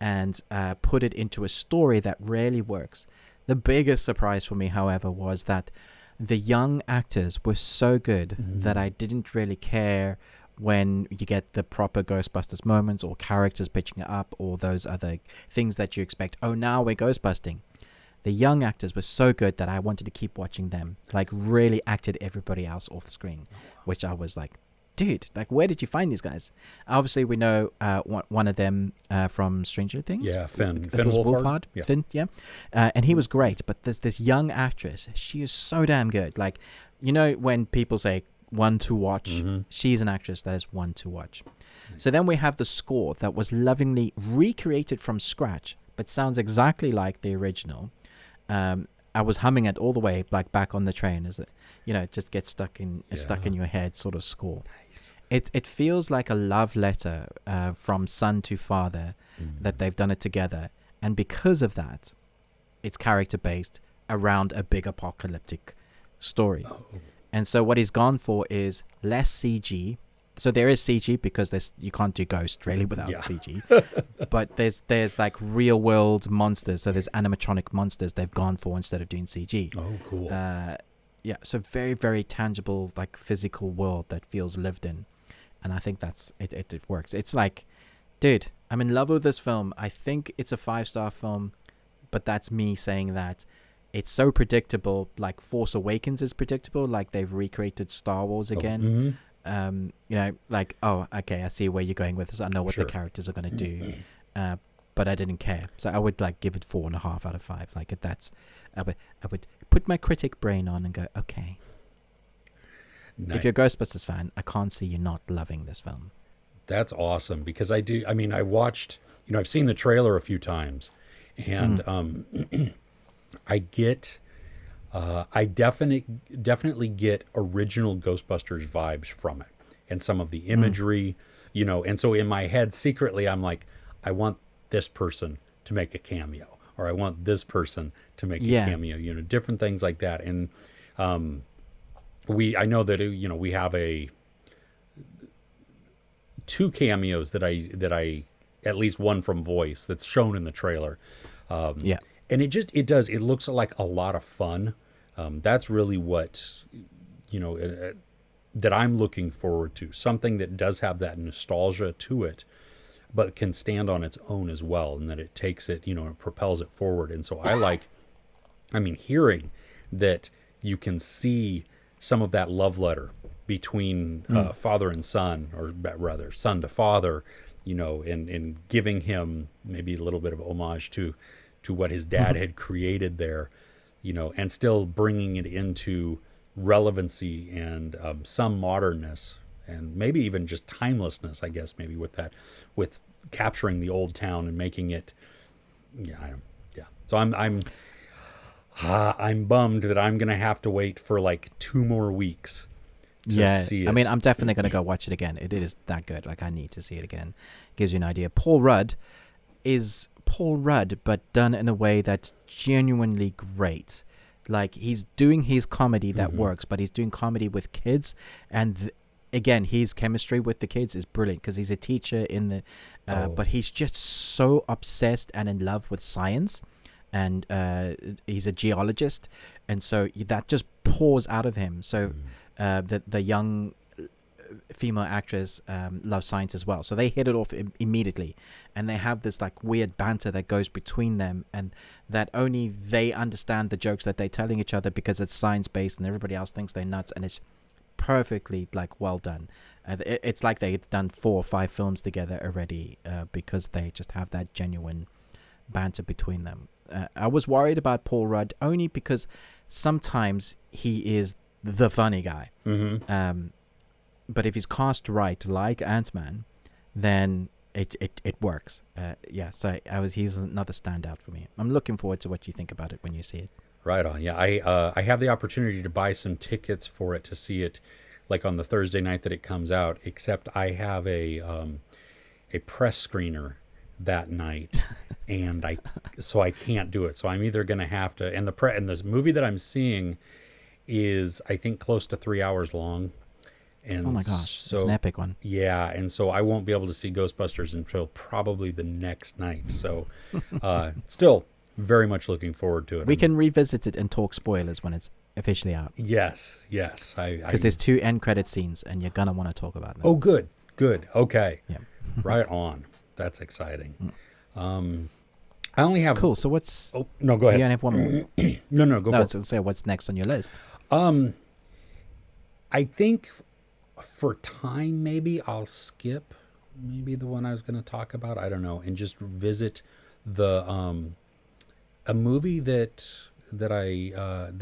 and put it into a story that rarely works. The biggest surprise for me, however, was that the young actors were so good that I didn't really care when you get the proper Ghostbusters moments or characters pitching it up or those other things that you expect. Oh, now we're Ghostbusting. The young actors were so good that I wanted to keep watching them. Like, really acted everybody else off the screen, which I was like, dude, like, where did you find these guys? Obviously, we know one of them from Stranger Things. Yeah, Finn Wolfhard. Yeah. Finn, yeah. And he was great. But there's this young actress. She is so damn good. Like, you know, when people say one to watch, she's an actress that is one to watch. So then we have the score that was lovingly recreated from scratch, but sounds exactly like the original. I was humming it all the way, like back on the train, as it, you know, it just gets stuck in your head, sort of score. Nice. It feels like a love letter from son to father that they've done it together, and because of that, it's character based around a big apocalyptic story. And so what he's gone for is less CG. So there is CG because you can't do Ghost really without CG. But there's like real world monsters. So there's animatronic monsters they've gone for instead of doing CG. Oh, cool. Yeah, so very, very tangible, like physical world that feels lived in. And I think that's it works. It's like, dude, I'm in love with this film. I think it's a 5-star film, but that's me saying that. It's so predictable, like Force Awakens is predictable, like they've recreated Star Wars again. You know, like, oh, okay, I see where you're going with this. I know what the characters are going to do, but I didn't care. So I would like give it 4.5 out of 5. Like I would put my critic brain on and go, okay. Nice. If you're a Ghostbusters fan, I can't see you not loving this film. That's awesome because I mean, I watched, I've seen the trailer a few times, and I get, definitely get original Ghostbusters vibes from it, and some of the imagery, and so in my head secretly I'm like, I want this person to make a cameo, or I want this person to make a Yeah. cameo, different things like that, and I know that we have two cameos that I at least one from voice that's shown in the trailer. Yeah. And it looks like a lot of fun. That's really what, that I'm looking forward to. Something that does have that nostalgia to it, but can stand on its own as well. And that it takes it, it propels it forward. And so hearing that you can see some of that love letter between father and son, or rather son to father, and giving him maybe a little bit of homage to what his dad had created there, and still bringing it into relevancy and some modernness, and maybe even just timelessness, I guess, maybe with capturing the old town and making it, So I'm bummed that I'm gonna have to wait for like 2 more weeks to see it. I mean, I'm definitely going to go watch it again. It is that good. Like, I need to see it again. Gives you an idea. Paul Rudd is Paul Rudd, but done in a way that's genuinely great. Like, he's doing his comedy that works, but he's doing comedy with kids. And again, his chemistry with the kids is brilliant because he's a teacher in the... But he's just so obsessed and in love with science. And he's a geologist. And so that just pours out of him. So... the young female actress loves science as well, so they hit it off immediately, and they have this like weird banter that goes between them, and that only they understand the jokes that they're telling each other because it's science based, and everybody else thinks they're nuts, and it's perfectly like well done. It's like they've done 4 or 5 films together already because they just have that genuine banter between them. I was worried about Paul Rudd only because sometimes he is the funny guy. But if he's cast right, like Ant-Man, then it works. So he's another standout for me. I'm looking forward to what you think about it when you see it. Right on. Yeah, I have the opportunity to buy some tickets for it to see it, like on the Thursday night that it comes out. Except I have a press screener that night, and I can't do it. So I'm either going to have to. And the movie that I'm seeing is, I think, close to 3 hours long. And oh my gosh, so, it's an epic one. Yeah, and so I won't be able to see Ghostbusters until probably the next night. So still very much looking forward to it. We can revisit it and talk spoilers when it's officially out. Yes. Because there's 2 end credit scenes, and you're going to want to talk about them. Oh, good. Okay. Yeah. Right on. That's exciting. I only have... Cool, so what's... Oh, no, go ahead. You only have one more? No, go for it. I was going to say, what's next on your list? I think for time, maybe I'll skip maybe the one I was going to talk about. I don't know, and just visit the a movie that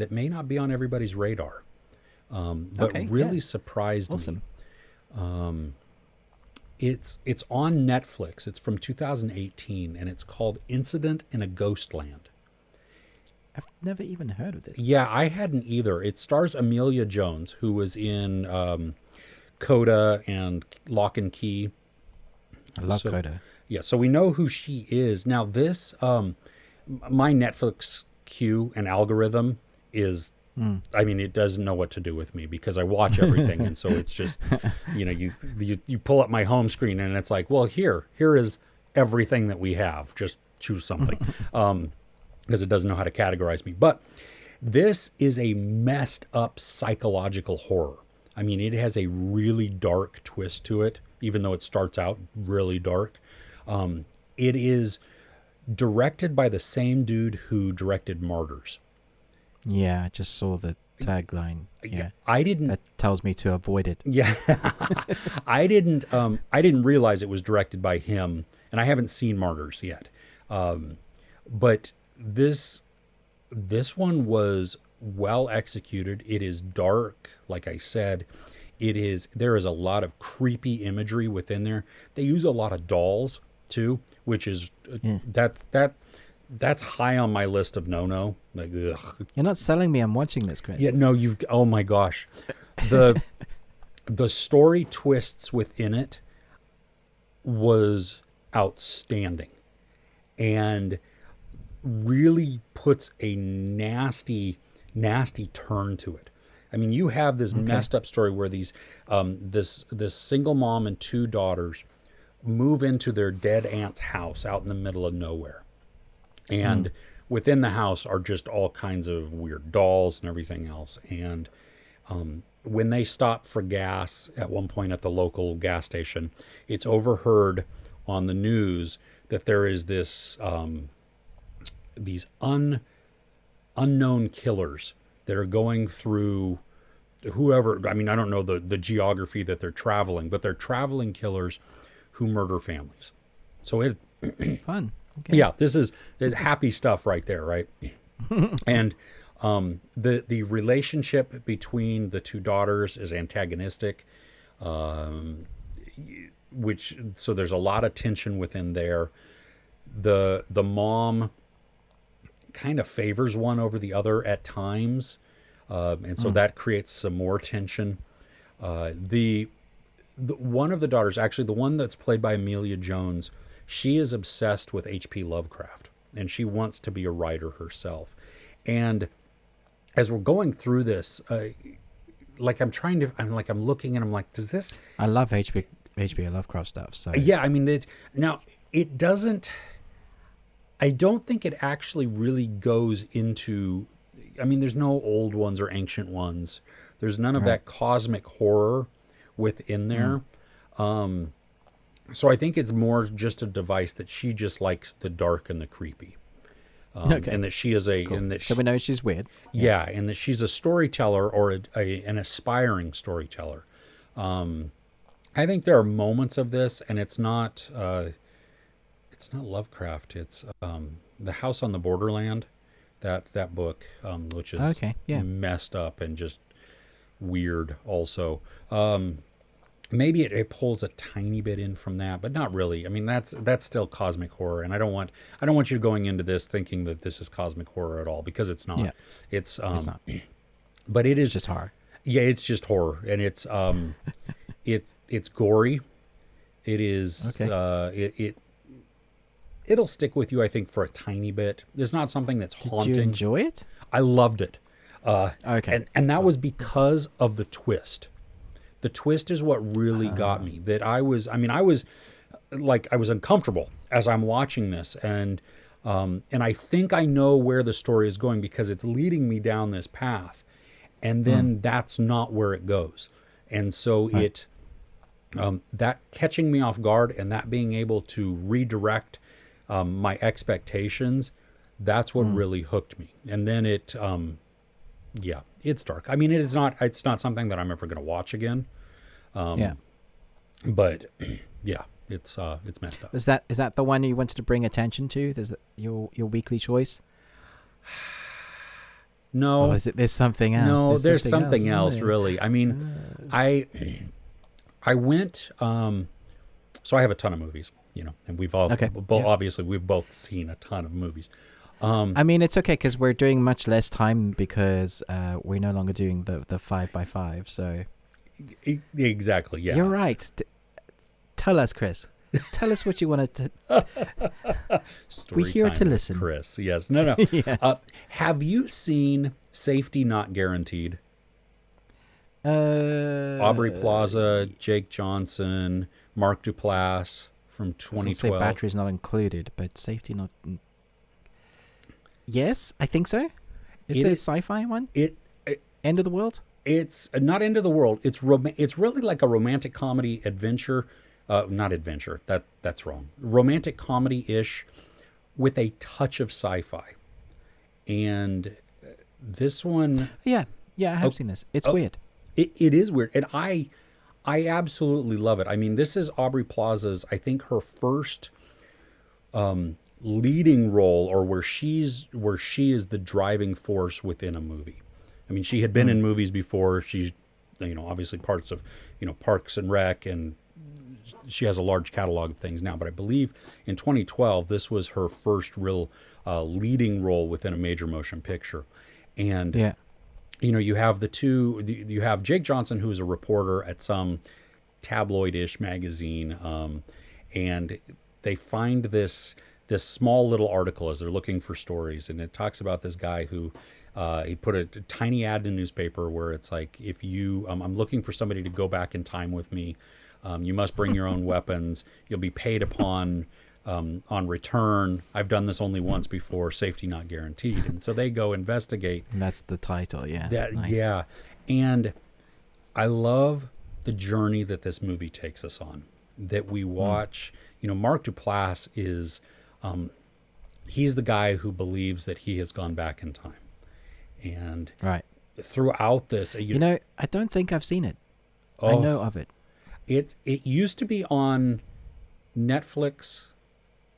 may not be on everybody's radar, but really surprised me. It's on Netflix. It's from 2018, and it's called Incident in a Ghostland. I've never even heard of this. Yeah, I hadn't either. It stars Amelia Jones, who was in Coda and Lock and Key. I love Coda. Yeah, so we know who she is. Now this, my Netflix queue and algorithm is, I mean, it doesn't know what to do with me because I watch everything. And so it's just, you pull up my home screen and it's like, well, here is everything that we have. Just choose something. Because it doesn't know how to categorize me. But this is a messed up psychological horror. I mean, it has a really dark twist to it, even though it starts out really dark. It is directed by the same dude who directed Martyrs. Yeah, I just saw the tagline. Yeah, I didn't. That tells me to avoid it. Yeah, I didn't realize it was directed by him, and I haven't seen Martyrs yet. But this one was well executed. It is dark, like I said. there is a lot of creepy imagery within there. They use a lot of dolls too, which is that's high on my list of no. Like, ugh. You're not selling me. I'm watching this, Chris. Yeah, no, oh my gosh. The story twists within it was outstanding and really puts a nasty turn to it. I mean, you have this messed up story where these this single mom and two daughters move into their dead aunt's house out in the middle of nowhere. And within the house are just all kinds of weird dolls and everything else. And when they stop for gas at one point at the local gas station, it's overheard on the news that there is these unknown killers that are going through whoever. I mean, I don't know the geography that they're traveling, but they're traveling killers who murder families. So it fun. Okay. Yeah, this is happy stuff right there, right? And the relationship between the two daughters is antagonistic, so there's a lot of tension within there. The mom kind of favors one over the other at times, and so that creates some more tension. The one of the daughters, actually the one that's played by Amelia Jones, she is obsessed with H.P. Lovecraft, and she wants to be a writer herself. And as we're going through this, I'm looking and I'm like, does this? I love H.P. Lovecraft stuff. So yeah, I mean, it doesn't. I don't think it actually really goes into. I mean, there's no old ones or ancient ones. There's none of that cosmic horror within there. So I think it's more just a device that she just likes the dark and the creepy. And that she is so we know she's weird. Yeah, and that she's a storyteller or an aspiring storyteller. I think there are moments of this, and it's not Lovecraft. It's The House on the Borderland, that book, which is messed up and just weird. Also, maybe it pulls a tiny bit in from that, but not really. I mean, that's still cosmic horror, and I don't want you going into this thinking that this is cosmic horror at all, because it's not. Yeah. It's not. But it is just horror. Yeah, it's just horror, and it's it's gory. It is it'll stick with you, I think, for a tiny bit. It's not something that's haunting. Did you enjoy it? I loved it. Okay. And that was because of the twist. The twist is what really got me. That I was uncomfortable as I'm watching this, and I think I know where the story is going because it's leading me down this path, and then that's not where it goes, and so that catching me off guard and that being able to redirect my expectations, that's what really hooked me. And then it's dark. I mean, it's not something that I'm ever going to watch again. But yeah, it's messed up. Is that the one you wanted to bring attention to? Is that your weekly choice? No. Or is it there's something else? No, there's something else really. I mean, I went. So I have a ton of movies, and we've all obviously we've both seen a ton of movies. I mean, it's okay because we're doing much less time because we're no longer doing the 5x5. So exactly, yeah. You're right. Tell us, Chris. Tell us what you wanted to. We're here to listen, Chris. Yes, no. Yeah. Have you seen Safety Not Guaranteed? Aubrey Plaza, Jake Johnson, Mark Duplass from 2012. Say batteries not included, but safety not. Yes, I think so. It's a sci-fi one. End of the world. It's not End of the World. It's really like a romantic comedy adventure. Not adventure. That's wrong. Romantic comedy-ish with a touch of sci-fi. And this one. Yeah, I have seen this. It's weird. It is weird, and I absolutely love it. I mean, this is Aubrey Plaza's, I think, her first leading role, or where she is the driving force within a movie. I mean, she had been in movies before. She's obviously parts of, Parks and Rec, and she has a large catalog of things now. But I believe in 2012, this was her first real leading role within a major motion picture. And, Yeah. you have you have Jake Johnson, who is a reporter at some tabloid-ish magazine, and they find this small little article as they're looking for stories, and it talks about this guy who he put a tiny ad in a newspaper where it's like, if you I'm looking for somebody to go back in time with me. You must bring your own weapons. You'll be paid upon on return. I've done this only once before. Safety not guaranteed. And so they go investigate. And that's the title. Yeah. Nice. Yeah. And I love the journey that this movie takes us on. That we watch. Mark Duplass is he's the guy who believes that he has gone back in time. And right throughout this, I don't think I've seen it. Oh, I know of it. It used to be on Netflix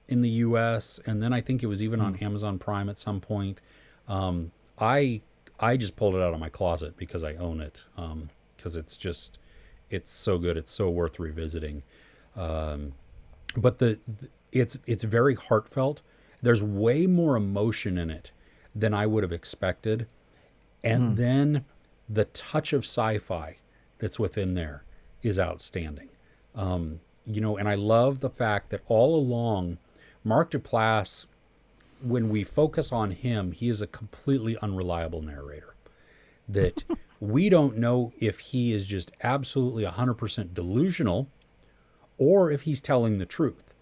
in the U.S., and then I think it was even on Amazon Prime at some point. I just pulled it out of my closet because I own it, because it's so good. It's so worth revisiting. But it's very heartfelt. There's way more emotion in it than I would have expected, and then the touch of sci-fi that's within there is outstanding. And I love the fact that all along, Mark Duplass, when we focus on him, he is a completely unreliable narrator. That we don't know if he is just absolutely 100% delusional or if he's telling the truth.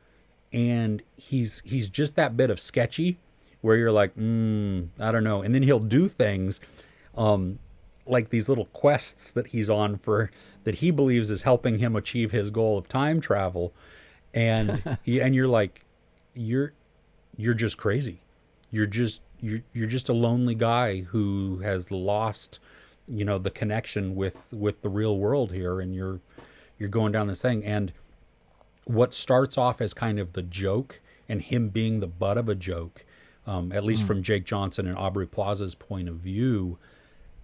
And he's just that bit of sketchy where you're like, I don't know. And then he'll do things like these little quests that he's on that he believes is helping him achieve his goal of time travel, and you're like, you're just crazy. You're just a lonely guy who has lost, the connection with the real world here, and you're going down this thing. And what starts off as kind of the joke and him being the butt of a joke, at least from Jake Johnson and Aubrey Plaza's point of view,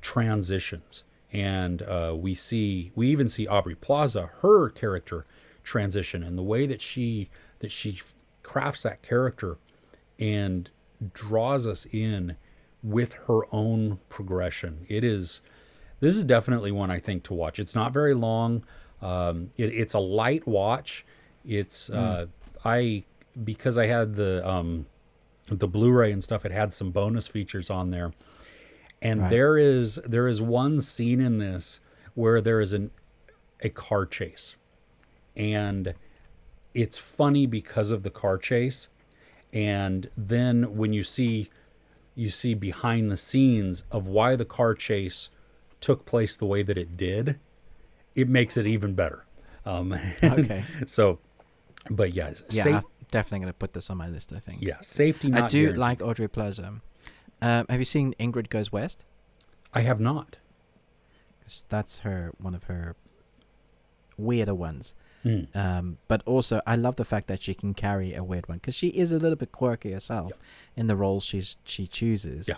transitions. And we even see Aubrey Plaza, her character, transition, and the way that she crafts that character and draws us in with her own progression. This is definitely one I think to watch. It's not very long. It's a light watch. It's because I had the Blu-ray and stuff, it had some bonus features on there. And right. there is one scene in this where there is a car chase. And it's funny because of the car chase. And then when you see behind the scenes of why the car chase took place the way that it did, it makes it even better. Okay. So, but yeah. I'm definitely going to put this on my list, I think. Yeah, safety not I do guaranteed. like Aubrey Plaza. Have you seen Ingrid Goes West? I have not. 'Cause that's one of her weirder ones. But also, I love the fact that she can carry a weird one, because she is a little bit quirky herself in the roles she chooses. Yeah.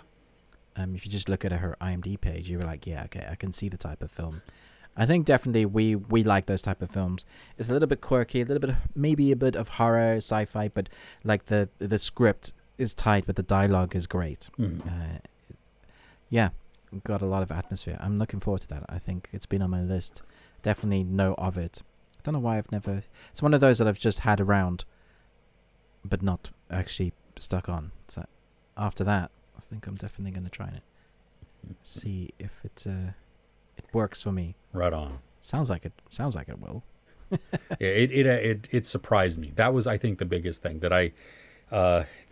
If you just look at her IMDb page, you're like, yeah, okay, I can see the type of film. I think definitely we like those type of films. It's a little bit quirky, a little bit maybe a bit of horror, sci-fi, but like the script is tight, but the dialogue is great. Yeah, got a lot of atmosphere. I'm looking forward to that. I think it's been on my list. Definitely know of it. I don't know why I've never... It's one of those that I've just had around, but not actually stuck on. So after that, I think I'm definitely going to try it. See if it works for me. Right on. Sounds like it will. Yeah, it surprised me. That was, I think, the biggest thing that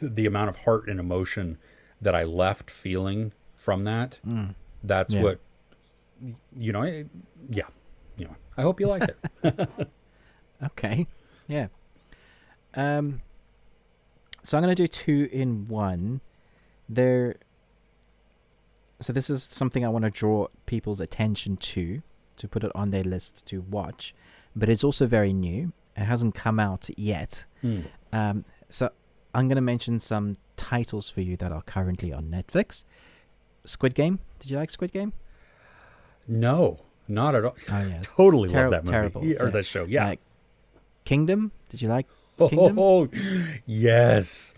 the amount of heart and emotion that I left feeling from that. That's what, I hope you like it. Okay. Yeah. So I'm going to do 2 in 1. So this is something I want to draw people's attention to put it on their list to watch, but it's also very new. It hasn't come out yet. So I'm going to mention some titles for you that are currently on Netflix. Squid Game. Did you like Squid Game? No, Not at all. Oh yeah, Totally love that movie terrible. or that show. Yeah. Kingdom. Did you like Kingdom? Oh, yes.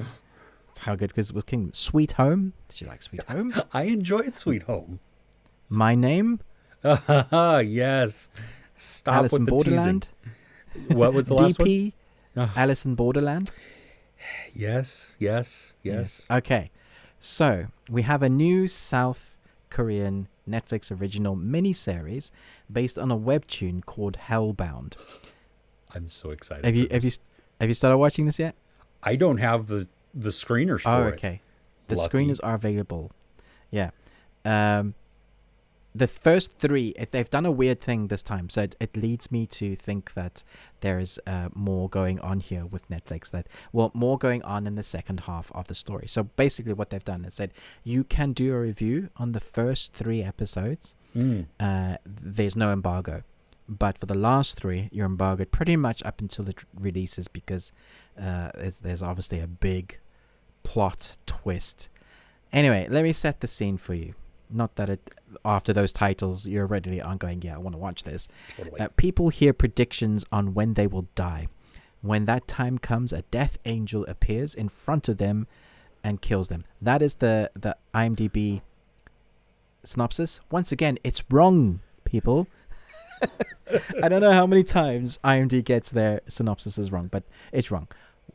How good was Kingdom? Sweet Home. Did you like Sweet Home? I enjoyed Sweet Home. My Name. Yes. Stop Alice with in the Borderland. teasing. What was the last one? DP. Alice in Borderland. Yes. Okay, so we have a new South Korean Netflix original miniseries based on a webtoon called Hellbound. I'm so excited. Have you started watching this yet? I don't have the screeners for it. Okay. The Lucky. screeners are available. Yeah. The first three, they've done a weird thing this time, so it leads me to think that there is more going on here with Netflix. More going on in the second half of the story. So basically, what they've done is said you can do a review on the first 3 episodes. There's no embargo, but for the last 3, you're embargoed pretty much up until it releases because there's obviously a big plot twist. Anyway, let me set the scene for you. Not that after those titles, you're already going, yeah, I want to watch this. Totally. People hear predictions on when they will die. When that time comes, a death angel appears in front of them and kills them. That is the IMDb synopsis. Once again, it's wrong, people. I don't know how many times IMDb gets their synopsis wrong, but it's wrong.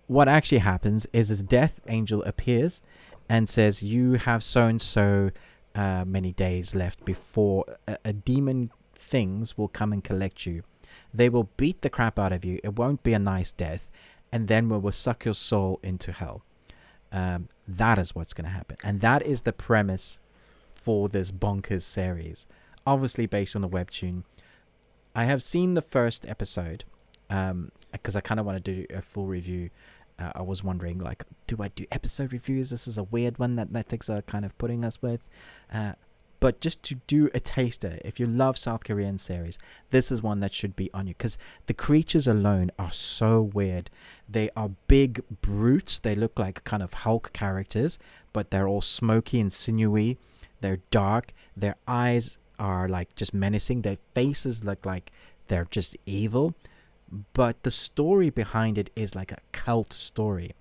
What actually happens is this death angel appears and says, you have so-and-so many days left before a demon things will come and collect you. They will beat the crap out of you. It won't be a nice death. And then we will suck your soul into hell. That is what's going to happen. And that is the premise for this bonkers series. Obviously based on the webtoon. I have seen the first episode because I kind of want to do a full review. I was wondering, like, do I do episode reviews? This is a weird one that Netflix are kind of putting us with. But just to do a taster, if you love South Korean series, this is one that should be on you. Because the creatures alone are so weird. They are big brutes. They look like kind of Hulk characters, but they're all smoky and sinewy. They're dark. Their eyes are like just menacing. Their faces look like they're just evil. But the story behind it is like a cult story.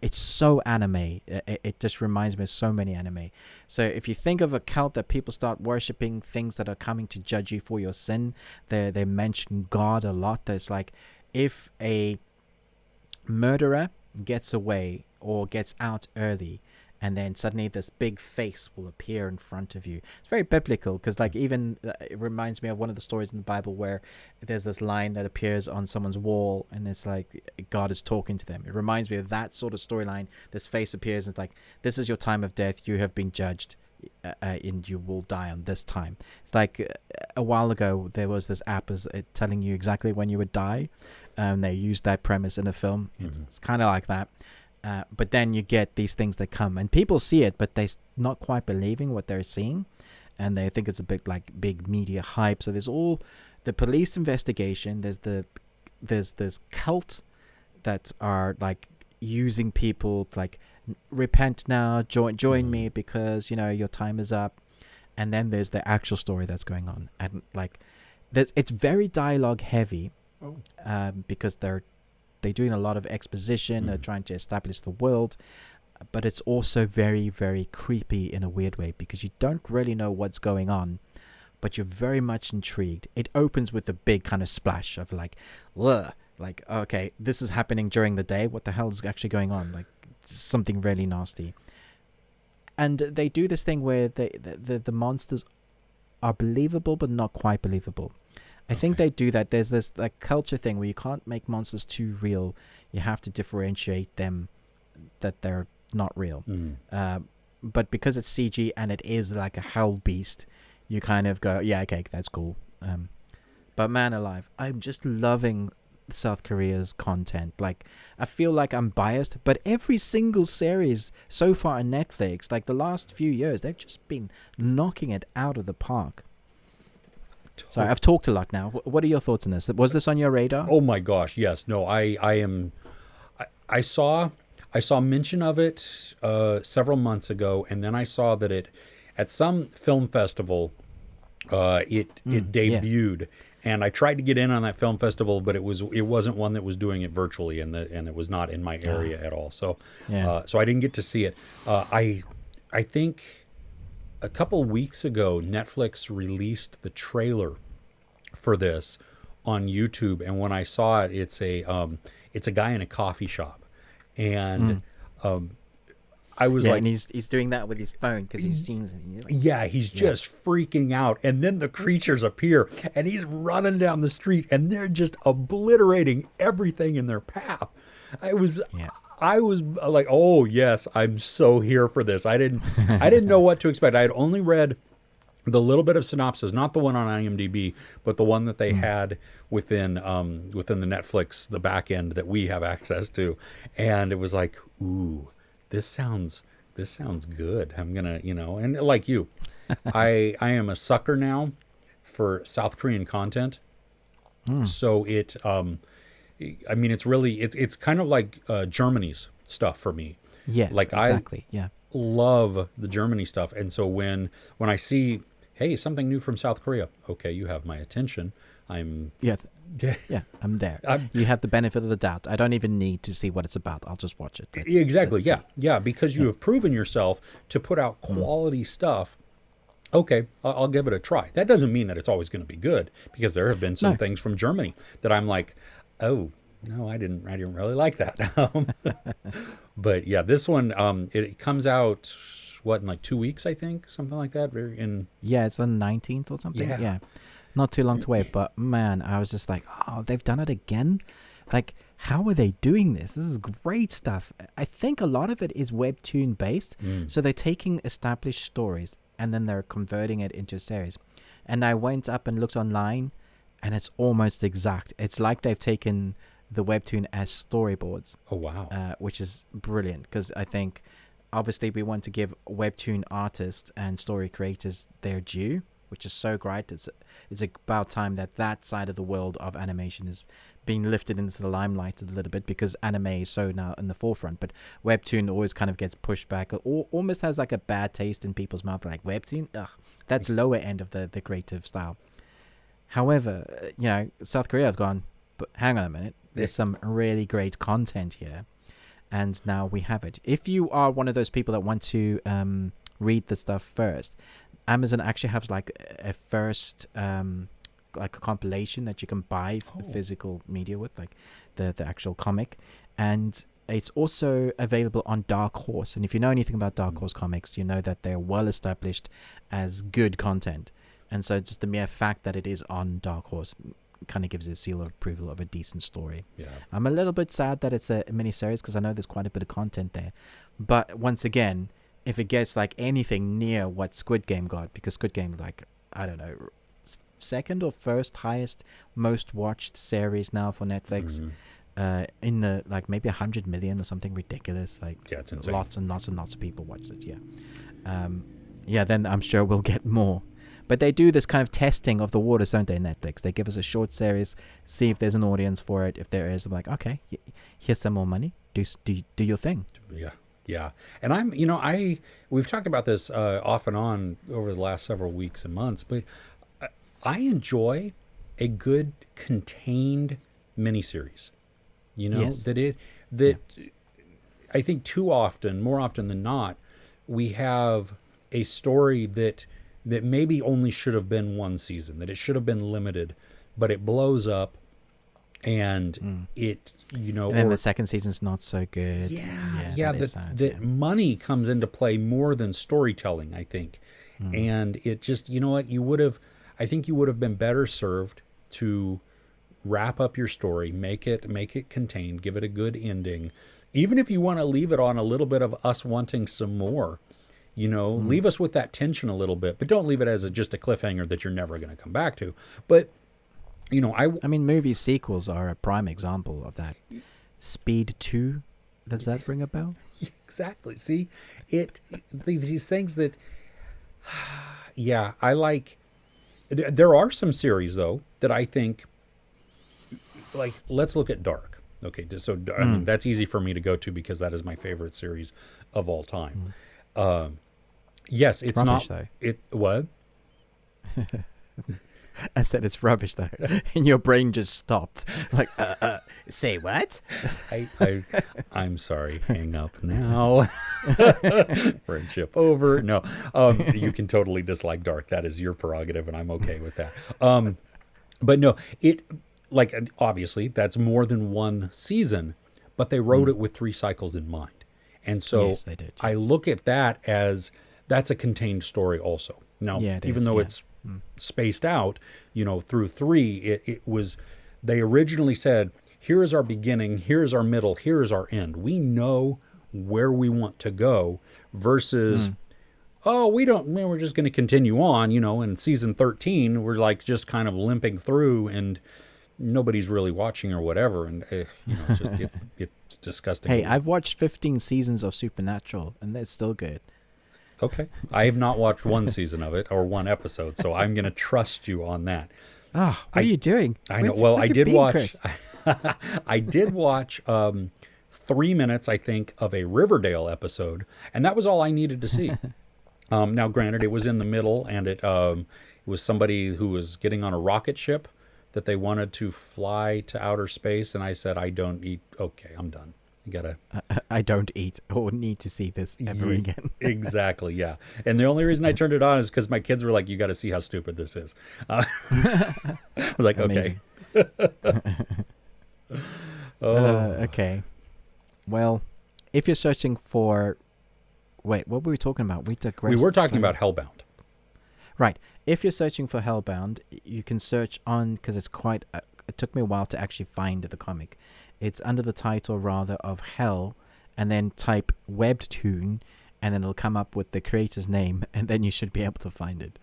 It's so anime. It just reminds me of so many anime. So if you think of a cult that people start worshipping things that are coming to judge you for your sin, they mention God a lot. There's like, if a murderer gets away or gets out early, and then suddenly this big face will appear in front of you. It's very biblical because, like, even it reminds me of one of the stories in the Bible where there's this line that appears on someone's wall and it's like God is talking to them. It reminds me of that sort of storyline. This face appears and it's like, this is your time of death. You have been judged and you will die on this time. It's like a while ago, there was this app telling you exactly when you would die. They used that premise in a film. It's kind of like that. But then you get these things that come and people see it, but they're not quite believing what they're seeing. And they think it's a big media hype. So there's all the police investigation. There's this cult that are like using people to like repent now, join me because, you know, your time is up. And then there's the actual story that's going on. And like, it's very dialogue heavy because they're doing a lot of exposition. They're trying to establish the world, but it's also very, very creepy in a weird way because you don't really know what's going on, but you're very much intrigued. It opens with a big kind of splash of like, ugh, like, okay, this is happening during the day. What the hell is actually going on? Like something really nasty. And they do this thing where the monsters are believable, but not quite believable. I think they do that. There's this like culture thing where you can't make monsters too real. You have to differentiate them that they're not real. But because it's CG and it is like a hell beast, you kind of go, yeah, okay, that's cool. But man alive, I'm just loving South Korea's content. Like, I feel like I'm biased, but every single series so far on Netflix, like the last few years, they've just been knocking it out of the park. Sorry, I've talked a lot now. What are your thoughts on this? Was this on your radar? Oh my gosh, yes. No, I saw mention of it several months ago, and then I saw that it at some film festival It debuted, and I tried to get in on that film festival, but it wasn't one that was doing it virtually, and it was not in my area at all. So so I didn't get to see it. I think a couple weeks ago Netflix released the trailer for this on YouTube, and when I saw it, it's a guy in a coffee shop, and I was like, and he's doing that with his phone because he's seen something. Like, yeah, he's just freaking out, and then the creatures appear, and he's running down the street, and they're just obliterating everything in their path. I was like, oh yes, I'm so here for this. I didn't know what to expect. I had only read the little bit of synopsis, not the one on IMDb, but the one that they had within the Netflix, the back end that we have access to, and it was like, ooh, this sounds good. I'm gonna, and like you, I am a sucker now for South Korean content. So it, I mean, it's kind of like Germany's stuff for me. Yeah, like exactly. I love the Germany stuff, and so when I see, hey, something new from South Korea, okay, you have my attention. I'm I'm there. You have the benefit of the doubt. I don't even need to see what it's about. I'll just watch it. Exactly. Because you have proven yourself to put out quality stuff. Okay, I'll give it a try. That doesn't mean that it's always going to be good, because there have been some things from Germany that I'm like, oh no, I didn't really like that. But yeah, this one, it comes out in like 2 weeks, I think, something like that. It's the 19th or something. Yeah. Not too long to wait, but man, I was just like, oh, they've done it again? Like, how are they doing this? This is great stuff. I think a lot of it is webtoon based. So they're taking established stories and then they're converting it into a series. And I went up and looked online, and it's almost exact. It's like they've taken the webtoon as storyboards. Oh, wow. Which is brilliant, because I think obviously we want to give webtoon artists and story creators their due, which is so great. It's about time that side of the world of animation is being lifted into the limelight a little bit, because anime is so now in the forefront, but webtoon always kind of gets pushed back, or almost has like a bad taste in people's mouth, like webtoon, that's lower end of the creative style. However, South Korea have gone, but hang on a minute, there's some really great content here, and now we have it. If you are one of those people that want to read the stuff first, Amazon actually has like a first like a compilation that you can buy the physical media with, like the actual comic, and it's also available on Dark Horse. And if you know anything about Dark Horse comics, you know that they're well established as good content, and so just the mere fact that it is on Dark Horse kind of gives it a seal of approval of a decent story. I'm a little bit sad that it's a miniseries, because I know there's quite a bit of content there, but once again, if it gets like anything near what Squid Game got, because Squid Game, like, I don't know, second or first highest most watched series now for Netflix, in the like maybe 100 million or something ridiculous. Like, it's insane. Lots and lots and lots of people watched it. Then I'm sure we'll get more. But they do this kind of testing of the waters, don't they, Netflix? They give us a short series, see if there's an audience for it. If there is, I'm like, okay, here's some more money. Do your thing. Yeah. And we've talked about this off and on over the last several weeks and months, but I enjoy a good contained miniseries. I think more often than not, we have a story that maybe only should have been one season, that it should have been limited, but it blows up, and it, and then the second season's not so good. That money comes into play more than storytelling, I think. And it just, I think you would have been better served to wrap up your story, make it contained, give it a good ending. Even if you want to leave it on a little bit of us wanting some more, leave us with that tension a little bit, but don't leave it as just a cliffhanger that you're never going to come back to. But, I mean, movie sequels are a prime example of that. Speed 2, does that ring a bell? Exactly. See, these things that, I like. There are some series, though, that I think, like, let's look at Dark. Okay, so I mean, that's easy for me to go to, because that is my favorite series of all time. Yes, it's rubbish, not. Though. It what? I said it's rubbish though, and your brain just stopped. Like, say what? I'm sorry. Hang up now. Friendship over. No, you can totally dislike dark. That is your prerogative, and I'm okay with that. But no, like obviously that's more than one season, but they wrote it with 3 cycles in mind, and so Yes, they did, yeah. I look at that as that's a contained story also. Now, Yeah, it even is, though yeah. it's spaced out, through 3, it was, they originally said, here is our beginning, here is our middle, here is our end. We know where we want to go versus, we're just going to continue on, in season 13, we're like just kind of limping through and nobody's really watching or whatever. And, it's disgusting. Hey, I've watched 15 seasons of Supernatural, and it's still good. Okay. I have not watched one season of it or one episode, so I'm going to trust you on that. What are you doing? I know. Well, I did watch. I did watch 3 minutes, I think, of a Riverdale episode, and that was all I needed to see. Now, granted, it was in the middle, and it was somebody who was getting on a rocket ship that they wanted to fly to outer space, and I said, I don't eat. Okay, I'm done. You gotta. I don't eat or need to see this ever again. Exactly, yeah. And the only reason I turned it on is because my kids were like, "You got to see how stupid this is." I was like, Amazing. "Okay." Okay. Well, if you're searching for, wait, what were we talking about? We digressed. We were talking about Hellbound. Right. If you're searching for Hellbound, you can search on, because it's quite. It took me a while to actually find the comic. It's under the title rather of Hell, and then type Webtoon, and then it'll come up with the creator's name, and then you should be able to find it.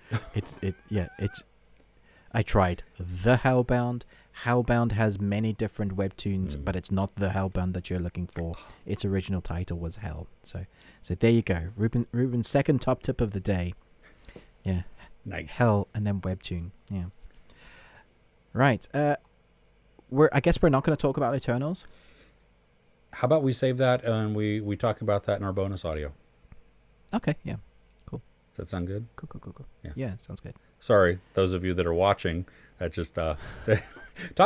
I tried. The Hellbound. Hellbound has many different webtoons, but it's not the Hellbound that you're looking for. Its original title was Hell. So there you go. Ruben's second top tip of the day. Yeah. Nice. Hell and then webtoon. Yeah. Right. I guess we're not going to talk about Eternals. How about we save that and we talk about that in our bonus audio? Okay. Yeah. Does that sound good? Cool. Yeah, sounds good. Sorry, those of you that are watching, that just talk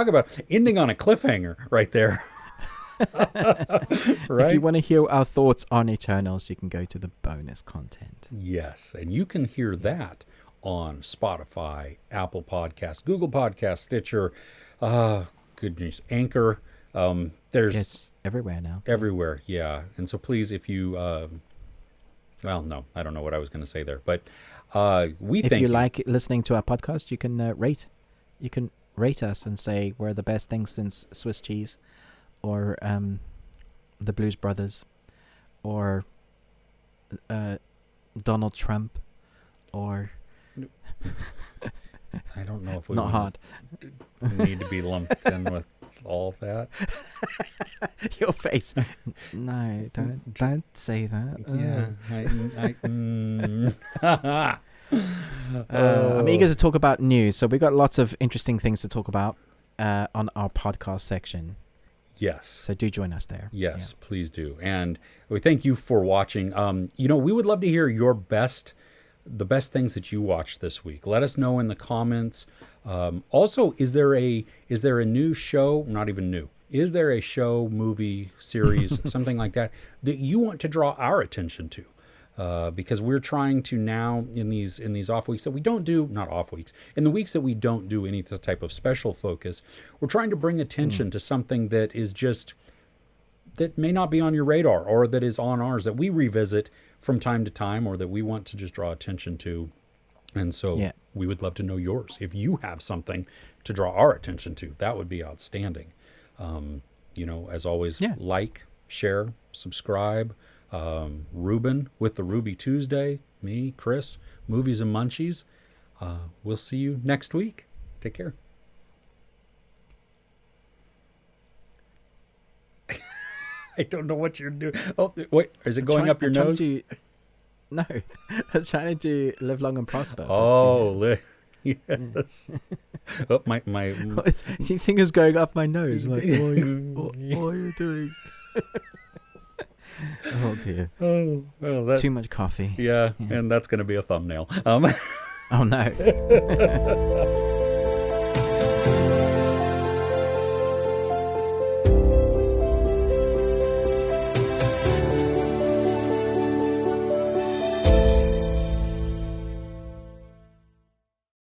about ending on a cliffhanger right there. Right? If you want to hear our thoughts on Eternals, you can go to the bonus content. Yes, and you can hear that on Spotify, Apple Podcasts, Google Podcasts, Stitcher, goodness, Anchor. It's everywhere now. Everywhere, yeah. And so please, if you, well, no, I don't know what I was going to say there, but if you like listening to our podcast, you can rate. You can rate us and say we're the best thing since Swiss cheese, or the Blues Brothers, or Donald Trump, or I don't know if we not hard. Need to be lumped in with all of that. Your face. No, don't say that. Yeah. I'm eager to talk about news. So we've got lots of interesting things to talk about on our podcast section. Yes. So do join us there. Yes, please do. And we thank you for watching. We would love to hear the best things that you watched this week. Let us know in the comments. Also, is there a new show? Not even new. Is there a show, movie, series, something like that you want to draw our attention to? Because we're trying to now in these off weeks that we don't do, not off weeks, in the weeks that we don't do any type of special focus, we're trying to bring attention to something that is that may not be on your radar, or that is on ours, that we revisit from time to time, or that we want to just draw attention to. And so we would love to know yours. If you have something to draw our attention to, that would be outstanding. As always, like, share, subscribe. Ruben with the Ruby Tuesday, me, Chris, Movies and Munchies. We'll see you next week. Take care. I don't know what you're doing. Oh, wait, is it going up your nose? No, I was trying to do Live Long and Prosper. Oh, yes. Oh, my. See, fingers going up my nose. Like, what are you doing? Oh dear. Oh, well, too much coffee. Yeah, and that's going to be a thumbnail. Oh no.